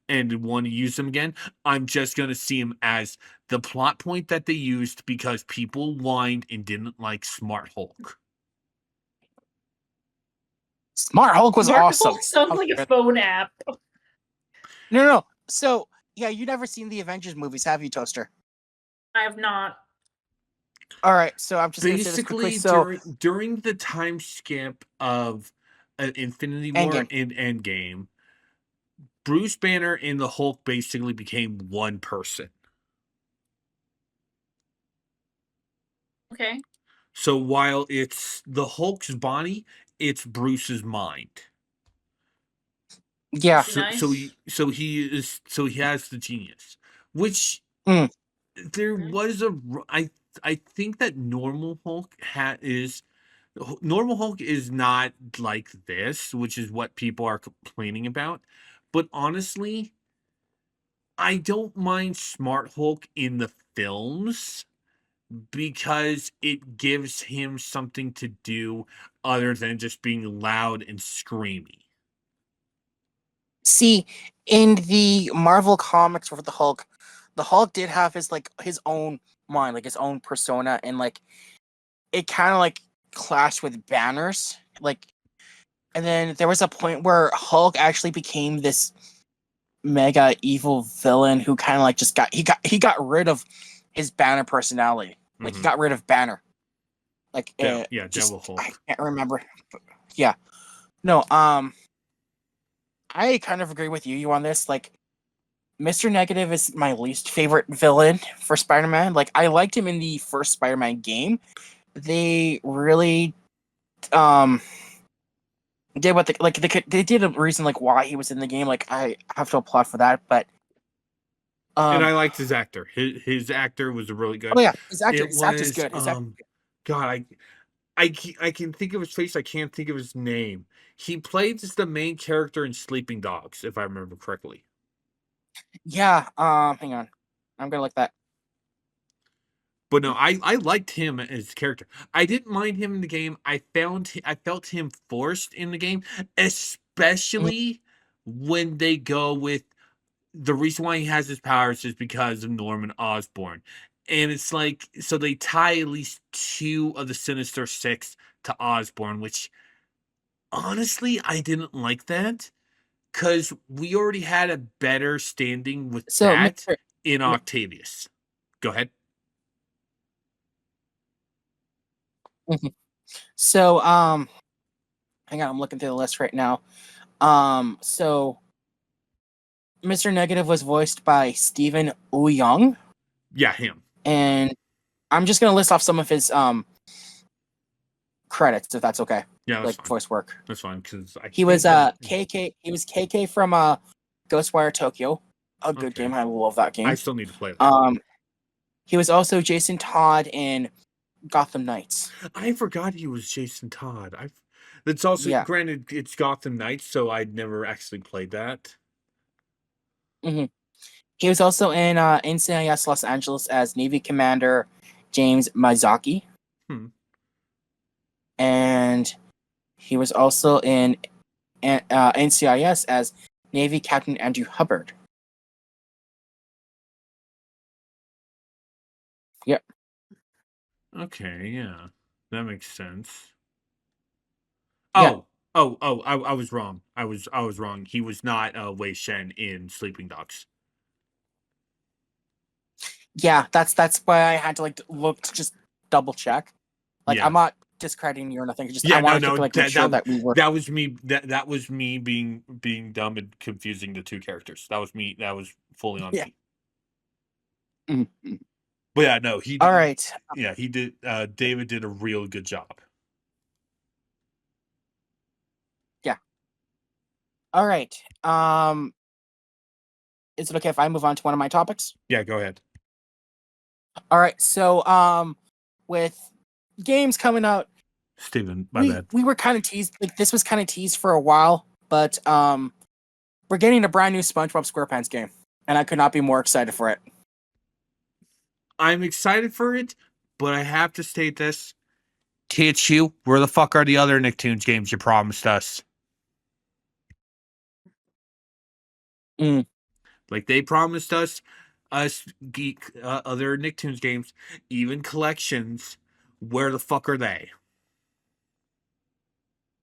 and want to use him again. I'm just going to see him as the plot point that they used because people whined and didn't like Smart Hulk. Smart Hulk was Smart awesome. Hulk sounds like a phone app. No. So, yeah, you never seen the Avengers movies, have you, Toaster? I have not. All right, so I'm just going to say this quickly. Basically, So, during the time skip of Infinity War Endgame. and Endgame, Bruce Banner and the Hulk basically became one person. Okay. So while it's the Hulk's body, it's Bruce's mind. yeah. Nice. So he has the genius, which Mm. there Mhm. was I think that Normal Hulk is not like this, which is what people are complaining about. But honestly, I don't mind Smart Hulk in the films because it gives him something to do other than just being loud and screamy. See, in the Marvel comics for the Hulk did have his own mind, like his own persona, and like it kind of like clashed with Banner's. Like, and then there was a point where Hulk actually became this mega evil villain who kind of like just got rid of his Banner personality. Like he Mhm. got rid of Banner. Like Devil Hulk. I can't remember. But, yeah. No, I kind of agree with you on this. Like, Mr. Negative is my least favorite villain for Spider-Man. Like, I liked him in the first Spider-Man game. They really did what they did a reason like why he was in the game. Like, I have to applaud for that. But And I liked his actor. His actor was really good. oh yeah, his actor's was good. God, I can think of his face. I can't think of his name. He played as the main character in Sleeping Dogs, if I remember correctly. Yeah. Hang on, I'm gonna look that. But no, I liked him as a character. I didn't mind him in the game. I felt him forced in the game, especially when they go with the reason why he has his powers is because of Norman Osborn. And it's like, so they tie at least 2 of the Sinister Six to Osborn, which honestly, I didn't like that because we already had a better standing with So, that Mr. in Octavius. Go ahead. Mhm. So, hang on, I'm looking through the list right now. So Mr. Negative was voiced by Stephen Young, Yeah, him. and I'm just gonna list off some of his credits if that's okay. Yeah, that's Like fine. voice work. That's fine because He was KK. He was KK from Ghostwire Tokyo, a good Okay. game. I love that game. I still need to play that. He was also Jason Todd in Gotham Knights. I forgot he was Jason Todd. That's also Yeah. granted it's Gotham Knights, so I'd never actually played that. Mm-hmm. He was also in NCIS Los Angeles as Navy Commander James Mizaki. And he was also in NCIS as Navy Captain Andrew Hubbard. Yep. Okay, yeah. That makes sense. Yeah. I was wrong. I was wrong. He was not Wei Shen in Sleeping Dogs. Yeah, that's why I had to like look to just double check. Like Yeah. I'm not discrediting you or nothing. Just Yeah, I wanted no, to like make sure that we were. that was me. That was me being dumb and confusing the 2 characters. That was me. That was fully on Yeah. me. Mhm. But yeah, no, he. All right. Yeah, he did. David did a real good job. Yeah. All right. Is it okay if I move on to one of my topics? Yeah, go ahead. All right. So with games coming out, Steven, my bad. we were kind of teased. Like this was kind of teased for a while, but we're getting a brand new SpongeBob SquarePants game, and I could not be more excited for it. I'm excited for it, but I have to state this. THQ, where the fuck are the other Nicktoons games you promised us? Like they promised us geek other Nicktoons games, even collections. Where the fuck are they?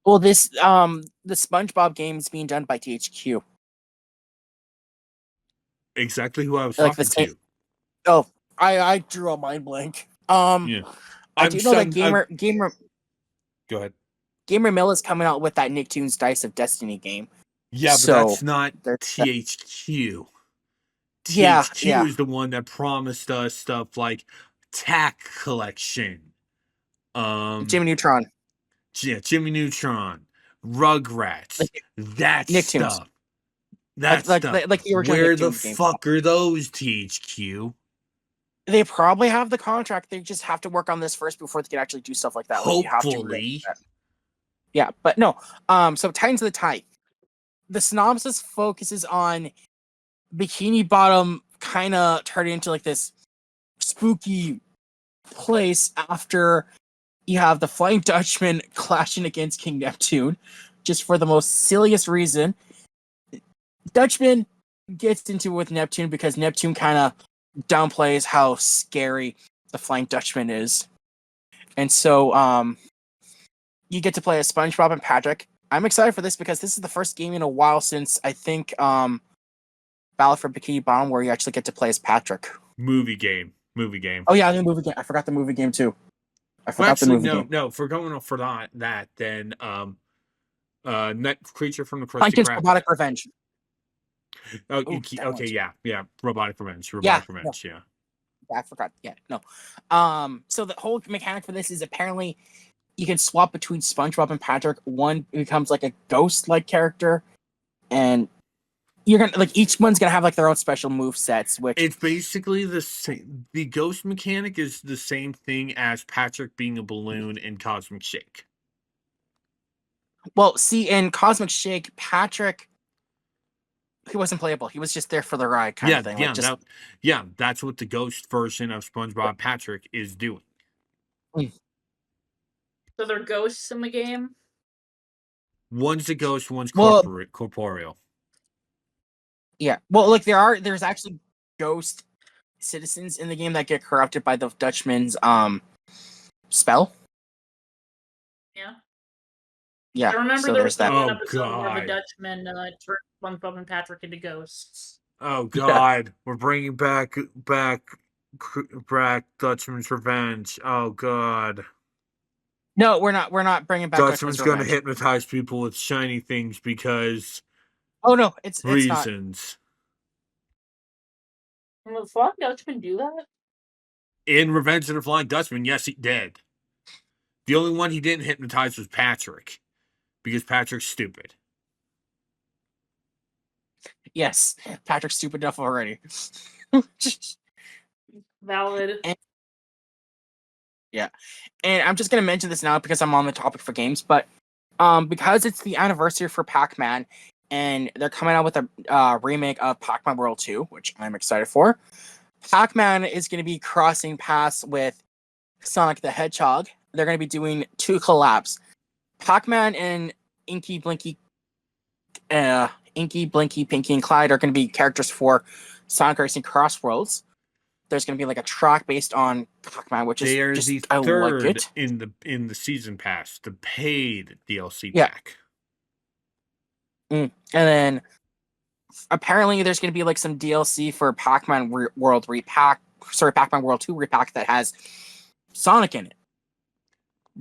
Well, the SpongeBob game is being done by THQ. Exactly who I was Like the talking same. to. Oh, I drew a mind blank. Yeah. I do know that Go ahead. Gamer Mill is coming out with that Nicktoons Dice of Destiny game. Yeah, but So, that's not there's THQ. Yeah, THQ yeah. is the one that promised us stuff like Tack Collection. Jimmy Neutron. Yeah, Jimmy Neutron, Rugrats, Like, that Nicktoons. stuff. That Like stuff. the original Where the Nicktoons games. fuck are those, THQ? They probably have the contract. They just have to work on this first before they can actually do stuff like that. Like, you have to Hopefully. yeah, but no. So Titans of the Tide. The synopsis focuses on Bikini Bottom kind of turning into like this spooky place after you have the Flying Dutchman clashing against King Neptune, just for the most silliest reason. Dutchman gets into it with Neptune because Neptune kind of downplays how scary the Flying Dutchman is. And so you get to play as SpongeBob and Patrick. I'm excited for this because this is the first game in a while since I think Battle for Bikini Bottom where you actually get to play as Patrick. Movie game. Oh yeah, the movie game. I forgot the movie game too. No, if we're going off for that, then Creature from the Krusty Plankton's Krab. Robotic Revenge. Oh, Ooh, okay, yeah. Robotic Revenge. Yeah. I forgot. Yeah, no. So the whole mechanic for this is apparently you can swap between SpongeBob and Patrick. One becomes like a ghost-like character, and you're gonna like each one's gonna have like their own special move sets. Which it's basically the same. The ghost mechanic is the same thing as Patrick being a balloon in Cosmic Shake. Well, see, in Cosmic Shake, Patrick. He wasn't playable. He was just there for the ride, kind of thing. That's what the ghost version of SpongeBob Patrick is doing. So they're ghosts in the game? One's a ghost, one's corporeal. Yeah. Well, like there's actually ghost citizens in the game that get corrupted by the Dutchman's spell. Yeah. Yeah. I remember so there was that. an episode where the Dutchman turned SpongeBob and Patrick into ghosts. Oh God, yeah. We're bringing back Dutchman's Revenge. Oh God. No, we're not. We're not bringing back Dutchman's going to hypnotize people with shiny things because. Oh no, it's reasons. Will the Flying Dutchman do that? In Revenge of the Flying Dutchman, yes, he did. The only one he didn't hypnotize was Patrick, because Patrick's stupid. Yes, Patrick's stupid enough already. Valid. Yeah, and I'm just gonna mention this now because I'm on the topic for games, but because it's the anniversary for Pac-Man, and they're coming out with a remake of Pac-Man World 2, which I'm excited for. Pac-Man is going to be crossing paths with Sonic the Hedgehog. They're going to be doing 2 collabs. Pac-Man and Inky, Blinky, Pinky, and Clyde are going to be characters for Sonic Racing Cross Worlds. There's going to be like a track based on Pac-Man, which is just, the I third like it. in the season pass, the paid DLC pack. And then apparently there's going to be like some DLC for Pac-Man World repack. Sorry, Pac-Man World 2 repack that has Sonic in it.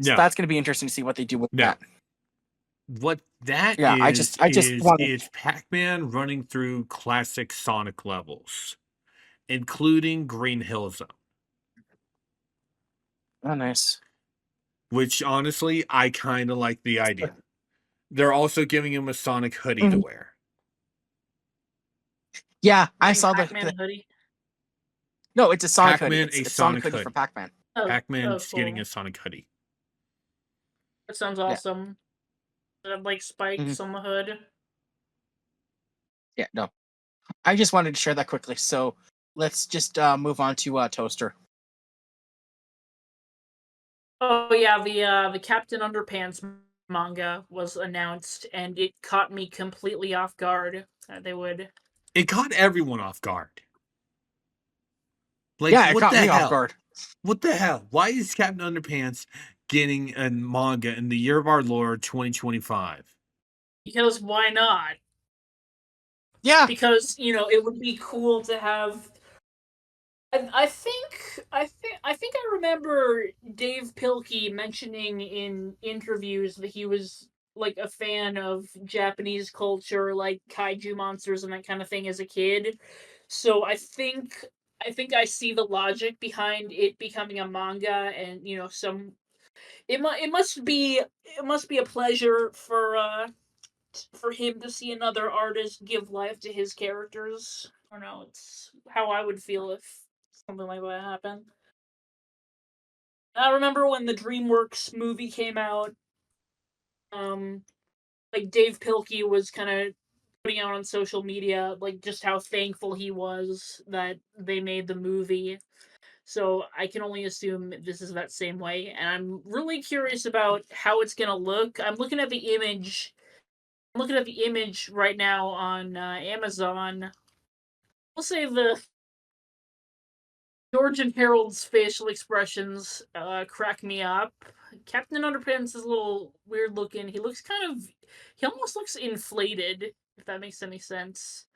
So that's going to be interesting to see what they do with that. What that is Pac-Man running through classic Sonic levels, including Green Hill Zone. Oh, nice. Which honestly, I kind of like the idea. They're also giving him a Sonic hoodie to wear. Yeah, I saw the hoodie. No, it's a Sonic Pac-Man, hoodie. It's a Sonic hoodie for Pac-Man. Pac-Man's getting a Sonic hoodie. That sounds awesome. They have like spikes on the hood. Yeah, no. I just wanted to share that quickly. So let's just move on to Toaster. Oh yeah, the Captain Underpants manga was announced, and it caught me completely off guard. They would. It caught everyone off guard. Like, Yeah, it what caught the me off hell? guard. What the hell? Why is Captain Underpants getting a manga in the year of our Lord 2025? Because why not? Yeah. Because it would be cool to have. I think I remember Dave Pilkey mentioning in interviews that he was like a fan of Japanese culture, like kaiju monsters and that kind of thing as a kid. So I think I see the logic behind it becoming a manga, and some it must be a pleasure for him to see another artist give life to his characters. I don't know. It's how I would feel if something like that happened. I remember when the DreamWorks movie came out. Um, like Dave Pilkey was kind of putting out on social media, like just how thankful he was that they made the movie. So I can only assume this is that same way, and I'm really curious about how it's gonna look. I'm looking at the image right now on Amazon. We'll say the George and Harold's facial expressions crack me up. Captain Underpants is a little weird looking. He almost looks inflated, if that makes any sense.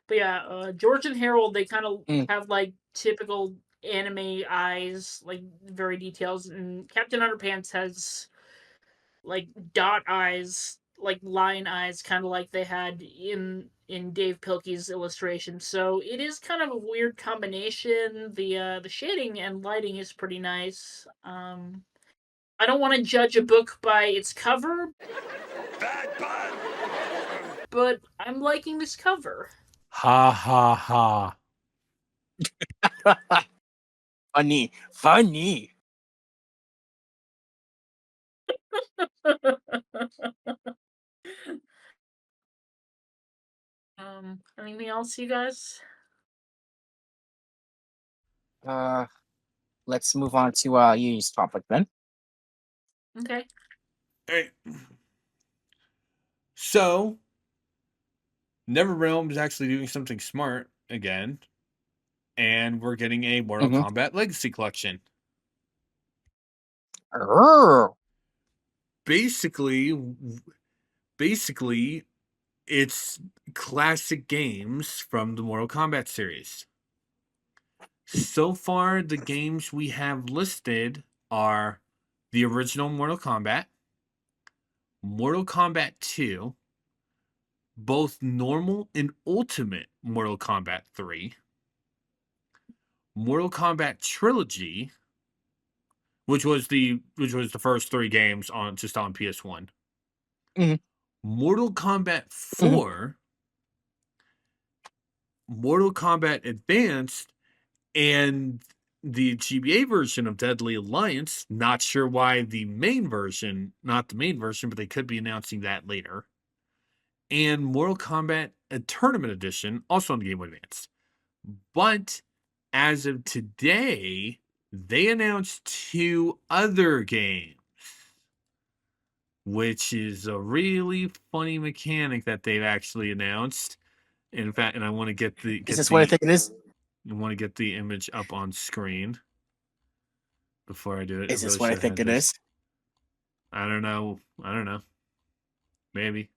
But yeah, George and Harold, they kind of Mm. have like typical anime eyes, like very details, and Captain Underpants has like dot eyes, like line eyes, kind of like they had in Dave Pilkey's illustration. So it is kind of a weird combination. The shading and lighting is pretty nice. I don't want to judge a book by its cover, but I'm liking this cover. Ha ha ha. Funny. Anything else, you guys? Let's move on to Yu's topic then. Okay. Alright. So, NetherRealm is actually doing something smart again, and we're getting a Mortal Kombat Legacy Collection. Basically, it's classic games from the Mortal Kombat series. So far, the games we have listed are the original Mortal Kombat, Mortal Kombat 2, both normal and ultimate Mortal Kombat 3, Mortal Kombat Trilogy, which was the first 3 games on PS1. Mhm. Mortal Kombat 4, Mortal Kombat Advanced, and the GBA version of Deadly Alliance. Not sure why not the main version, but they could be announcing that later. And Mortal Kombat a Tournament Edition, also on the Game Boy Advance. But as of today, they announced 2 other games, which is a really funny mechanic that they've actually announced. In fact, and I want to get Is this what I think it is? I want to get the image up on screen before I do it. Is this what I think it is? I don't know. Maybe.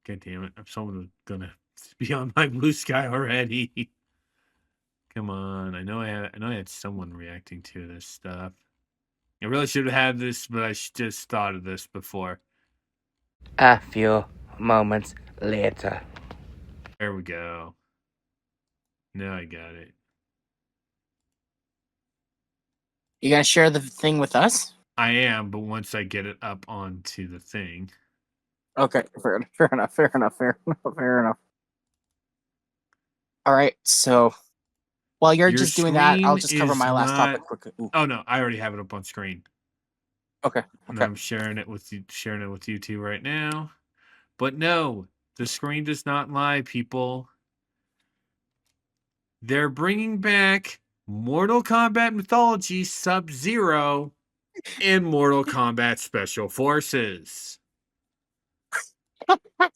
God damn it! Someone's gonna be on my blue sky already. Come on! I know I had someone reacting to this stuff. I really should have had this, but I just thought of this before. A few moments later. There we go. Now I got it. You gonna share the thing with us? I am, but once I get it up onto the thing. Okay, fair enough. All right, so while you're Your just doing that, I'll screen just cover my last is not- topic quickly. Ooh, Oh no, I already have it up on screen. okay. And I'm sharing it with you two right now. But no, the screen does not lie, people. They're bringing back Mortal Kombat Mythology Sub-Zero and Mortal Kombat Special Forces.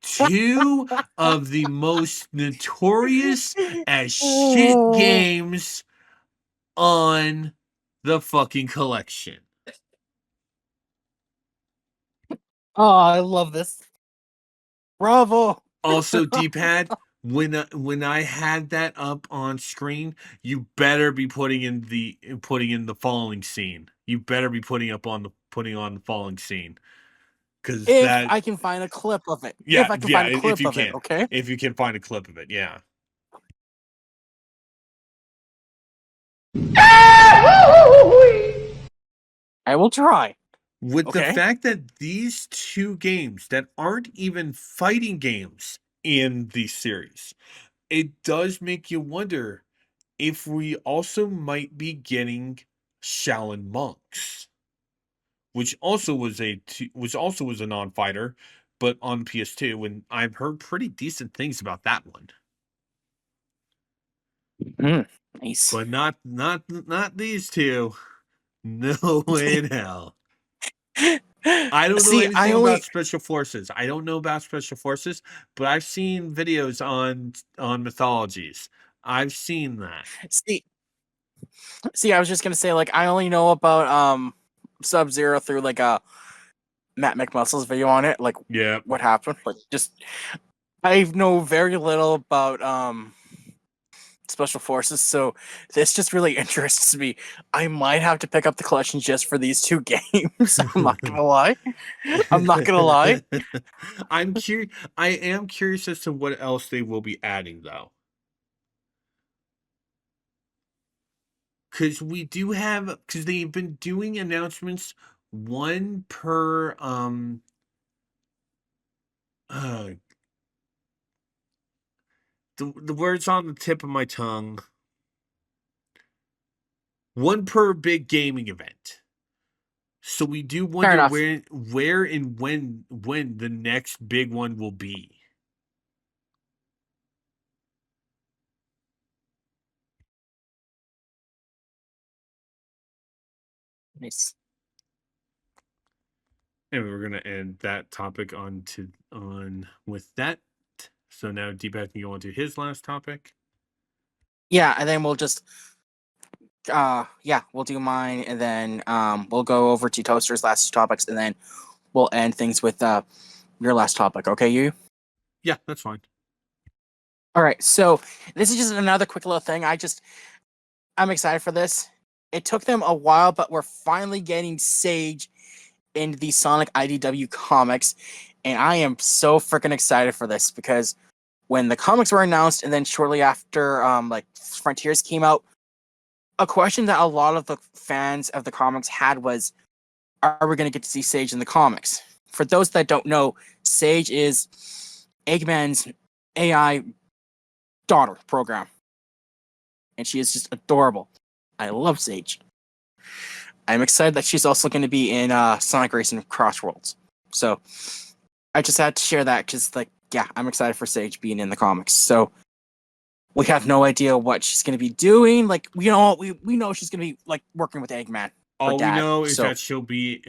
Two of the most notorious as shit games on the fucking collection. Oh, I love this. Bravo. Also, D-pad, when I had that up on screen, you better be putting in the following scene. You better be putting on the following scene, because If that I can find a clip of it. yeah If I can yeah find a clip of it, okay? if you can find a clip of it, yeah. I will try. With the Okay. fact that these two games that aren't even fighting games in the series, it does make you wonder if we also might be getting Shaolin monks, which also was a non-fighter, but on PS2, and I've heard pretty decent things about that one. Nice. But not these two. No way in hell. I don't know See, anything about Special Forces. I don't know about Special Forces, but I've seen videos on mythologies. I've seen that. See, I was just gonna say, like, I only know about Sub-Zero through like a Matt McMuscle's video on it, like Yeah. what happened. Like, just I know very little about Special Forces, so this just really interests me. I might have to pick up the collection just for these two games. I'm not gonna lie. I'm not gonna lie. I'm curious. I am curious as to what else they will be adding, though. Because they've been doing announcements, one per uh the words on the tip of my tongue. One per big gaming event. So we do Fair wonder enough. where and when the next big one will be. Nice. And we're gonna end that topic on with that. So now D-Bad can go on to his last topic. Yeah, and then we'll just we'll do mine, and then we'll go over to Toaster's last two topics, and then we'll end things with your last topic. Okay, you? Yeah, that's fine. All right. So this is just another quick little thing. I'm excited for this. It took them a while, but we're finally getting Sage in the Sonic IDW comics, and I am so freaking excited for this because when the comics were announced, and then shortly after, like Frontiers came out, a question that a lot of the fans of the comics had was, are we going to get to see Sage in the comics? For those that don't know, Sage is Eggman's AI daughter program, and she is just adorable. I love Sage. I'm excited that she's also going to be in Sonic Racing Crossworlds. So I just had to share that because, like, yeah, I'm excited for Sage being in the comics. So we have no idea what she's going to be doing. Like, we know she's going to be like working with Eggman. All we know is so, that she'll be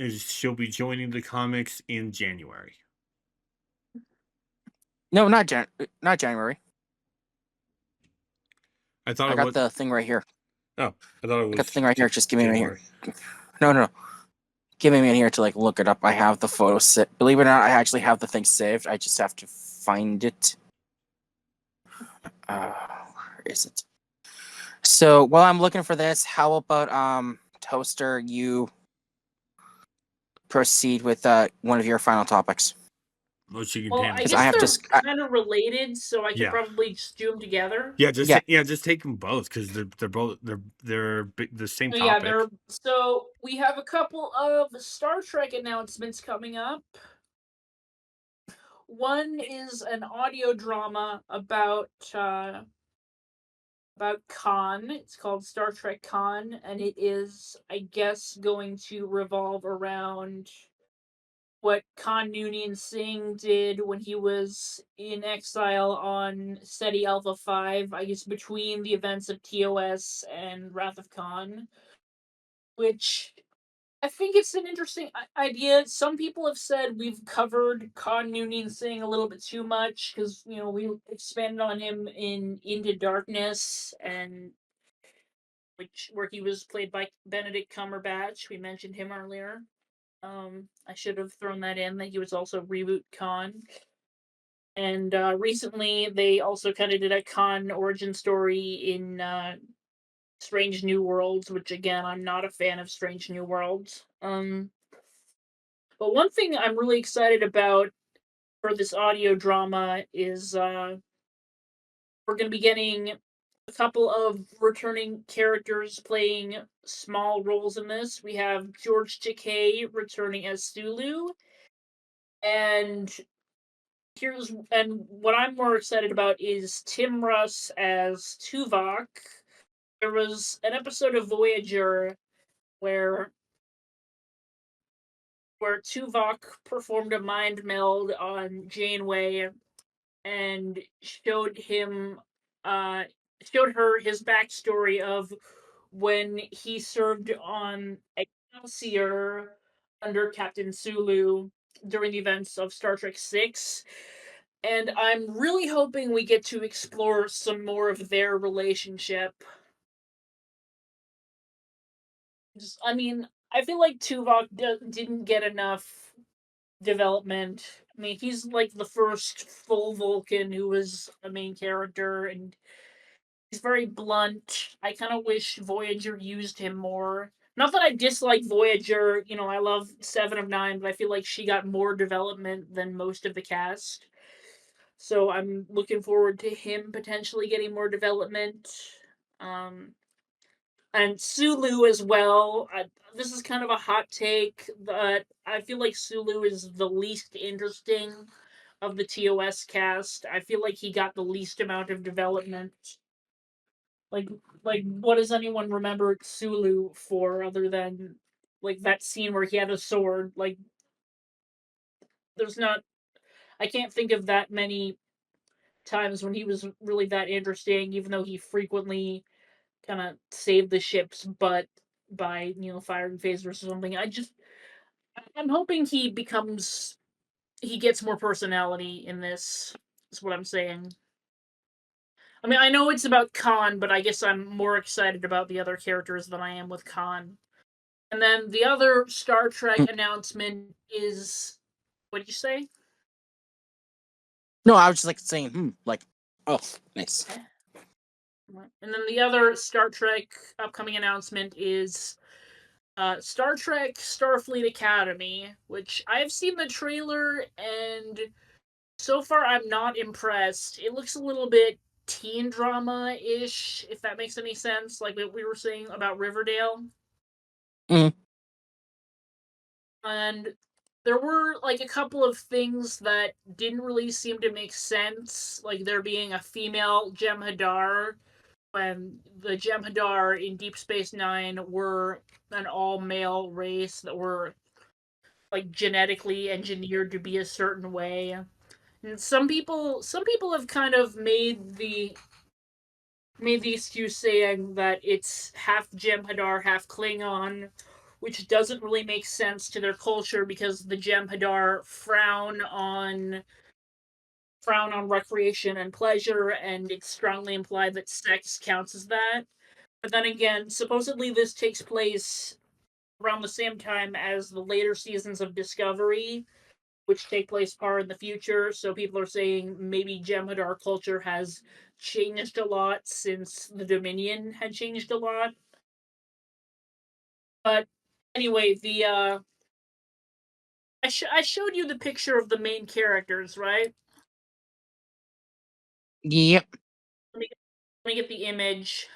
joining the comics in January. No, not January. I thought I got the thing right here. Oh, I thought it was. I got the thing right here. Just give me a minute here. January. No. Give me a minute here to like look it up. I have the photo set. Believe it or not, I actually have the thing saved. I just have to find it. Where is it? So while I'm looking for this, how about Toaster, you proceed with one of your final topics? Well, I guess I have they're kind of related, so I can Yeah. probably just do them together. Yeah, just take them both because they're both the same topic. Yeah, so we have a couple of Star Trek announcements coming up. One is an audio drama about Khan. It's called Star Trek Khan, and it is, I guess, going to revolve around what Khan Noonien Singh did when he was in exile on SETI Alpha 5, I guess between the events of TOS and Wrath of Khan, which I think it's an interesting idea. Some people have said we've covered Khan Noonien Singh a little bit too much because, we expanded on him in Into Darkness, and where he was played by Benedict Cumberbatch. We mentioned him earlier. I should have thrown that in, that he was also Reboot Khan. And recently, they also kind of did a Khan origin story in Strange New Worlds, which again, I'm not a fan of Strange New Worlds. But one thing I'm really excited about for this audio drama is we're going to be getting a couple of returning characters playing small roles in this. We have George Takei returning as Sulu, and what I'm more excited about is Tim Russ as Tuvok. There was an episode of Voyager where Tuvok performed a mind meld on Janeway and showed her his backstory of when he served on Excelsior under Captain Sulu during the events of Star Trek VI. And I'm really hoping we get to explore some more of their relationship. I feel like Tuvok didn't get enough development. He's like the first full Vulcan who was a main character, and he's very blunt. I kind of wish Voyager used him more. Not that I dislike Voyager, I love Seven of Nine, but I feel like she got more development than most of the cast. So I'm looking forward to him potentially getting more development. And Sulu as well. This is kind of a hot take, but I feel like Sulu is the least interesting of the TOS cast. I feel like he got the least amount of development. Like, what does anyone remember Sulu for other than like that scene where he had a sword? Like, there's not. I can't think of that many times when he was really that interesting, even though he frequently kind of saved the ship's butt by firing phasers or something. I'm hoping he gets more personality in this. Is what I'm saying. I know it's about Khan, but I guess I'm more excited about the other characters than I am with Khan. And then the other Star Trek announcement is, what did you say? No, I was just saying, oh, nice. And then the other Star Trek upcoming announcement is Star Trek Starfleet Academy, which I've seen the trailer, and so far I'm not impressed. It looks a little bit teen drama-ish, if that makes any sense, like what we were saying about Riverdale. Mm. And there were like a couple of things that didn't really seem to make sense, like there being a female Jem'Hadar, when the Jem'Hadar in Deep Space Nine were an all-male race that were like genetically engineered to be a certain way. And some people have kind of made the excuse saying that it's half Jem'Hadar, half Klingon, which doesn't really make sense to their culture because the Jem'Hadar frown on recreation and pleasure, and it's strongly implied that sex counts as that. But then again, supposedly this takes place around the same time as the later seasons of Discovery, which take place far in the future. So people are saying maybe Jem'Hadar culture has changed a lot since the Dominion had changed a lot. But anyway, I showed you the picture of the main characters, right? Yep. Let me get the image.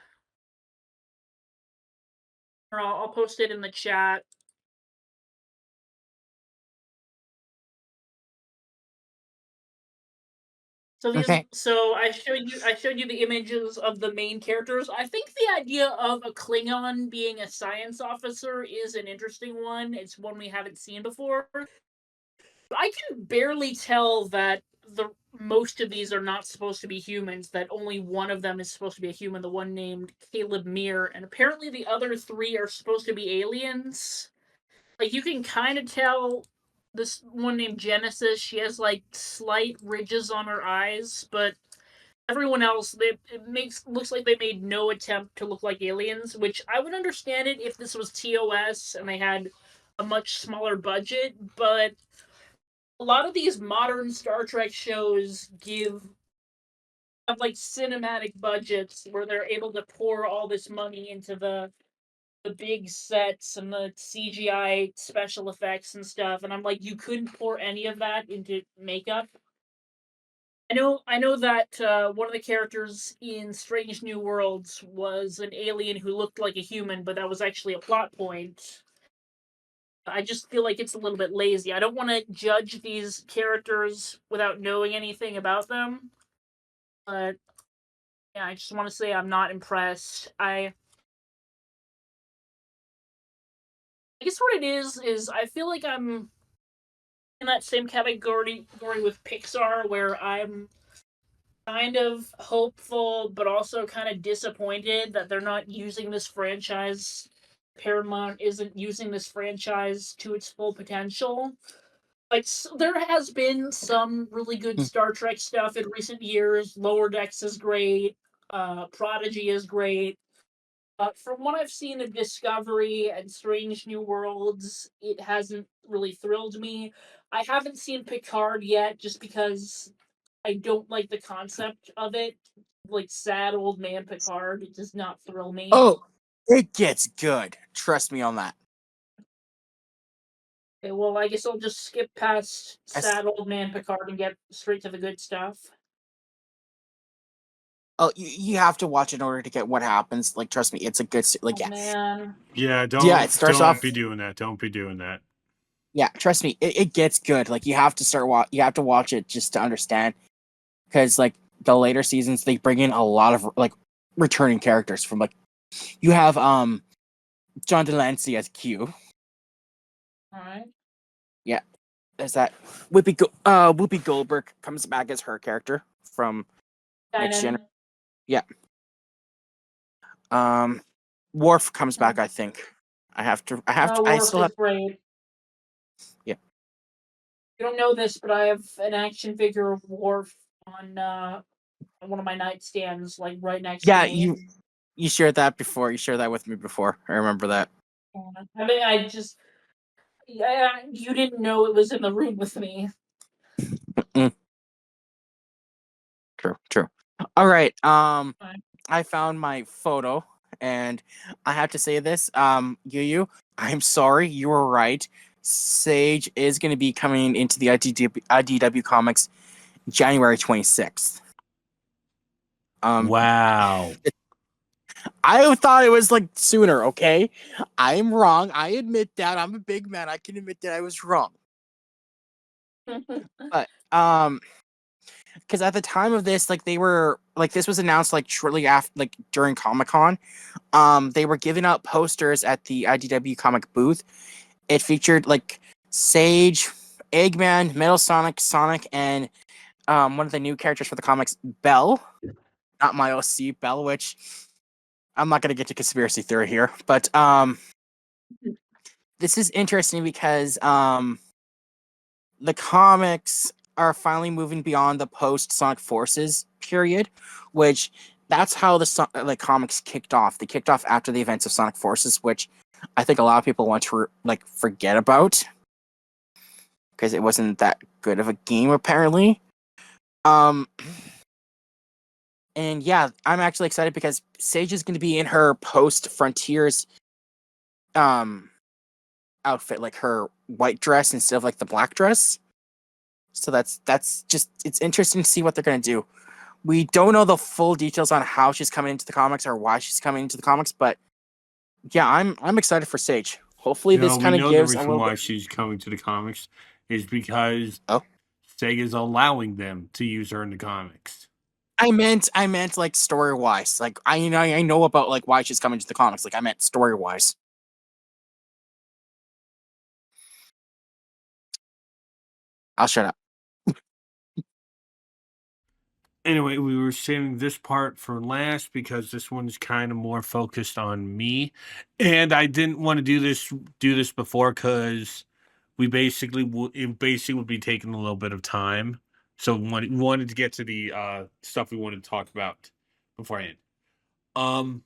Or I'll post it in the chat. So I showed you the images of the main characters. I think the idea of a Klingon being a science officer is an interesting one. It's one we haven't seen before. I can barely tell that most of these are not supposed to be humans, that only one of them is supposed to be a human, the one named Caleb Meir, and apparently the other three are supposed to be aliens. Like, you can kind of tell this one named Genesis, she has, like, slight ridges on her eyes, but everyone else, looks like they made no attempt to look like aliens, which I would understand it if this was TOS and they had a much smaller budget, but a lot of these modern Star Trek shows have like cinematic budgets where they're able to pour all this money into the big sets and the CGI special effects and stuff, and I'm like, you couldn't pour any of that into makeup. I know that one of the characters in Strange New Worlds was an alien who looked like a human, but that was actually a plot point. I just feel like it's a little bit lazy. I don't want to judge these characters without knowing anything about them, but yeah, I just want to say I'm not impressed. I guess what it is I feel like I'm in that same category with Pixar, where I'm kind of hopeful, but also kind of disappointed that they're not using this franchise. Paramount isn't using this franchise to its full potential. Like, there has been some really good Star Trek stuff in recent years. Lower Decks is great. Prodigy is great. From what I've seen of Discovery and Strange New Worlds, it hasn't really thrilled me. I haven't seen Picard yet, just because I don't like the concept of it. Like, sad old man Picard, it does not thrill me. Oh, it gets good. Trust me on that. Okay, well, I guess I'll just skip past sad old man Picard and get straight to the good stuff. Oh, you have to watch in order to get what happens. Like, trust me, it's a good like. Oh, man. Yeah, it starts don't off. be doing that. Don't be doing that. Yeah, trust me, it gets good. Like, you have to you have to watch it just to understand, because like the later seasons, they bring in a lot of like returning characters from like, you have John Delancey as Q. All right. Yeah, there's that. Whoopi Goldberg comes back as her character from Next Gen. Yeah. Worf comes back, I think. I still have. Great. Yeah. You don't know this, but I have an action figure of Worf on one of my nightstands, like right next to me. Yeah, you shared that before. You shared that with me before. I remember that. I mean, you didn't know it was in the room with me. True. All right. I found my photo, and I have to say this. Yu, I'm sorry. You were right. Sage is going to be coming into the IDW comics January 26th. Wow. I thought it was like sooner. Okay, I'm wrong. I admit that. I'm a big man. I can admit that I was wrong. But because at the time of this, like, they were like, this was announced like shortly after, like during Comic-Con. They were giving out posters at the IDW comic booth. It featured like Sage, Eggman, Metal Sonic, and one of the new characters for the comics, Belle. Not my OC, Belle, which I'm not gonna get to conspiracy theory here, but this is interesting because the comics are finally moving beyond the post Sonic Forces period, which that's how the comics kicked off. They kicked off after the events of Sonic Forces, which I think a lot of people want to forget about because it wasn't that good of a game apparently. And yeah, I'm actually excited because Sage is going to be in her post Frontiers outfit, like her white dress instead of like the black dress. So that's just, it's interesting to see what they're going to do. We don't know the full details on how she's coming into the comics or why she's coming into the comics, but yeah, I'm excited for Sage. Hopefully this kind of gives the reason why she's coming to the comics is because Sega's allowing them to use her in the comics. I meant like story wise. Like I know about like why she's coming to the comics. Like I meant story wise. I'll shut up. Anyway, we were saving this part for last because this one's kind of more focused on me, and I didn't want to do this before because it basically would be taking a little bit of time. So we wanted to get to the stuff we wanted to talk about beforehand. Um,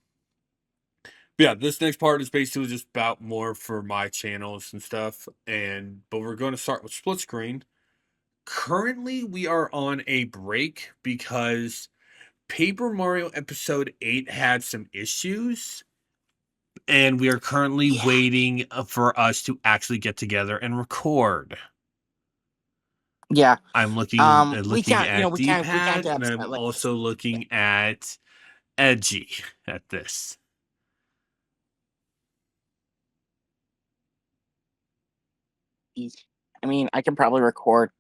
yeah, this next part is basically just about more for my channels and stuff, but we're going to start with split screen. Currently, we are on a break because Paper Mario Episode 8 had some issues, and we are currently waiting for us to actually get together and record. Yeah. I'm looking We can't, at we can't D-pad, get and upset I'm like also looking at Edgy at this. this. I mean, I can probably record.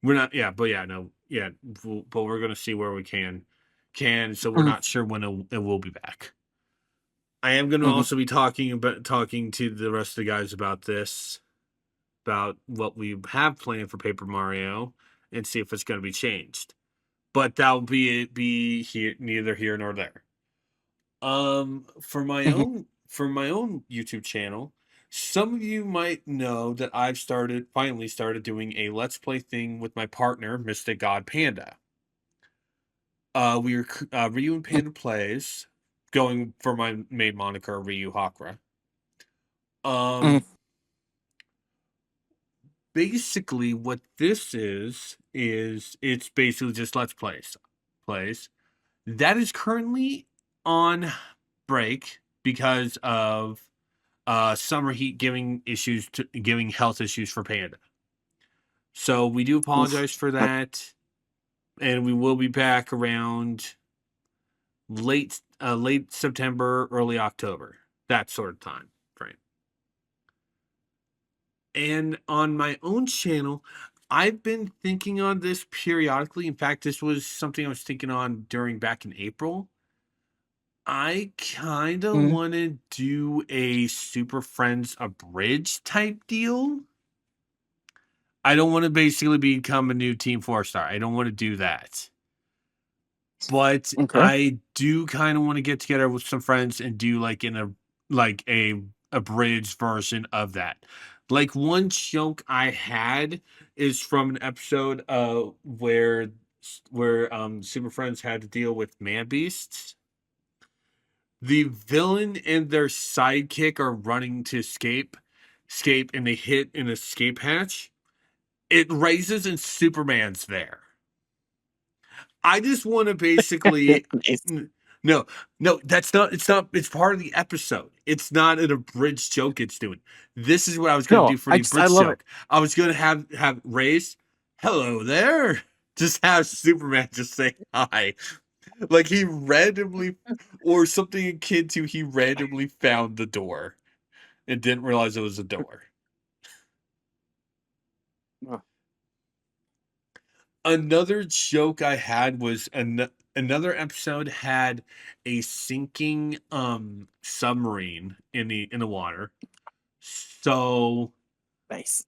We're not, yeah, but yeah, no, yeah, but we're gonna see where we can. So we're not sure when it will be back. I am going to also be talking to the rest of the guys about this, about what we have planned for Paper Mario, and see if it's going to be changed. But that'll be here, neither here nor there. For my own YouTube channel, some of you might know that I've finally started doing a Let's Play thing with my partner, Mystic God Panda. We are Ryu and Panda Plays, going for my main moniker, Ryu Hakra. Basically, what this is it's basically just Let's Plays. That is currently on break because of summer heat giving health issues for Panda. So we do apologize for that, and we will be back around late September, early October, that sort of time frame. And on my own channel, I've been thinking on this periodically. In fact, this was something I was thinking on back in April. I kind of want to do a Super Friends Abridged type deal. I don't want to basically become a new Team 4-star. I don't want to do that. But I do kind of want to get together with some friends and do a abridged version of that. Like, one joke I had is from an episode where Super Friends had to deal with man beasts. The villain and their sidekick are running to escape, and they hit an escape hatch. It raises and Superman's there. I just want to basically no, that's not. It's part of the episode. It's not an abridged joke. It's doing. This is what I was going to do for the abridged joke. I was going to have Ray's hello there. Just have Superman just say hi, like he randomly, or something akin to he randomly found the door and didn't realize it was a door. Another joke I had was another episode had a sinking submarine in the water. So nice.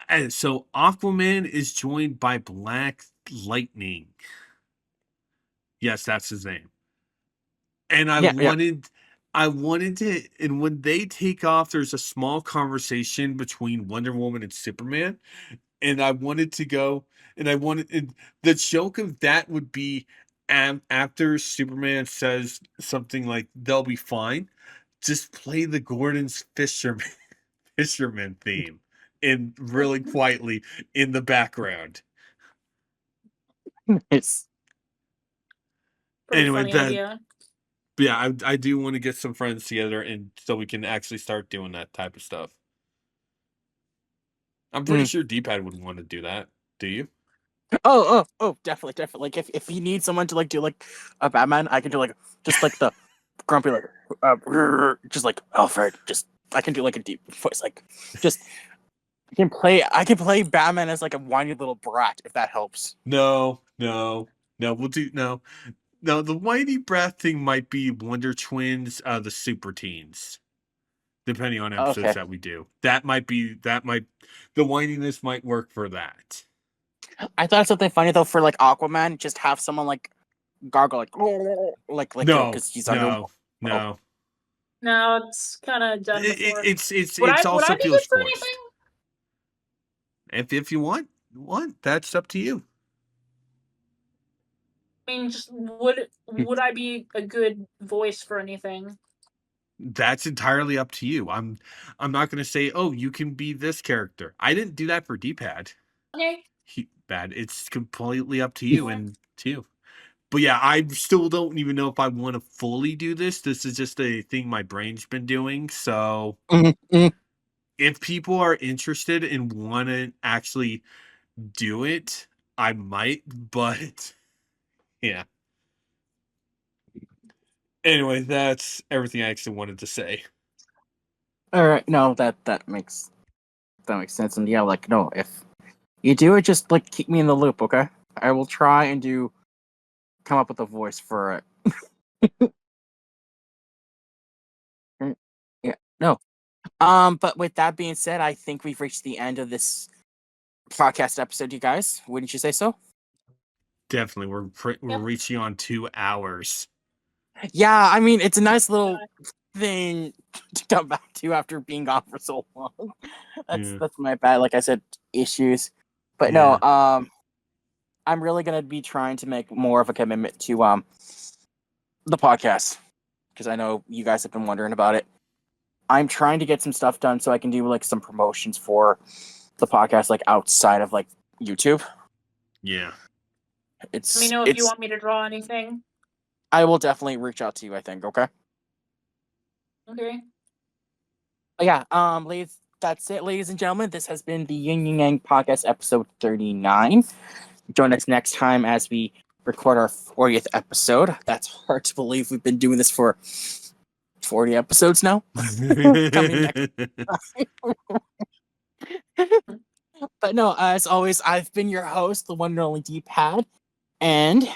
And so Aquaman is joined by Black Lightning. Yes, that's his name. And I wanted to, and when they take off, there's a small conversation between Wonder Woman and Superman. And I wanted to go, and the joke of that would be after Superman says something like, they'll be fine, just play the Gordon's Fisherman theme really quietly in the background. Nice. Pretty funny idea. Yeah, I do want to get some friends together, and so we can actually start doing that type of stuff. I'm pretty sure D-pad would want to do that. Do you? Oh, definitely. Like if you need someone to do a Batman, I can do just the grumpy just like Alfred. Just I can do a deep voice just. I can play Batman as a whiny little brat if that helps. No, we'll do no. The whiny brat thing might be Wonder Twins, the Super Teens. depending on episodes Okay. that we do. The whininess might work for that. I thought something funny though for like Aquaman, just have someone like gargle like No, because he's under. no. No, it's kind of done before. It's would I also be feels good for forced. anything? If you want, that's up to you. I mean, just would I be a good voice for anything? That's entirely up to you. I'm not going to say, oh, you can be this character. I didn't do that for D-pad. Okay. Bad. It's completely up to you and to you. But yeah, I still don't even know if I want to fully do this. This is just a thing my brain's been doing. So if people are interested and want to actually do it, I might. But yeah. Anyway, that's everything I actually wanted to say. All right, no, that makes sense. And yeah, like no, if you do it, just like keep me in the loop, okay? I will try and come up with a voice for it. Yeah, no. But with that being said, I think we've reached the end of this podcast episode, you guys. Wouldn't you say so? Definitely, we're reaching on 2 hours. Yeah, I mean it's a nice little thing to come back to after being gone for so long. That's my bad. Like I said, issues. But no, I'm really gonna be trying to make more of a commitment to the podcast because I know you guys have been wondering about it. I'm trying to get some stuff done so I can do like some promotions for the podcast, like outside of like YouTube. Yeah. Let me know if you want me to draw anything. I will definitely reach out to you, I think, okay? Okay. But yeah, ladies, that's it, ladies and gentlemen. This has been the Yin Yang Podcast episode 39. Join us next time as we record our 40th episode. That's hard to believe. We've been doing this for 40 episodes now. Coming next But no, as always, I've been your host, the one and only D-Pad. And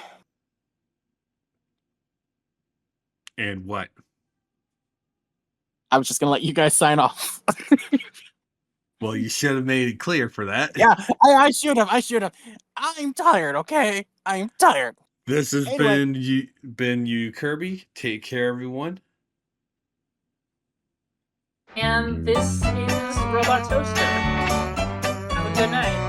what? I was just going to let you guys sign off. Well, you should have made it clear for that. Yeah, I should have. I'm tired, okay? I'm tired. This has been you, Kirby. Take care, everyone. And this is Robot Toaster. Have a good night.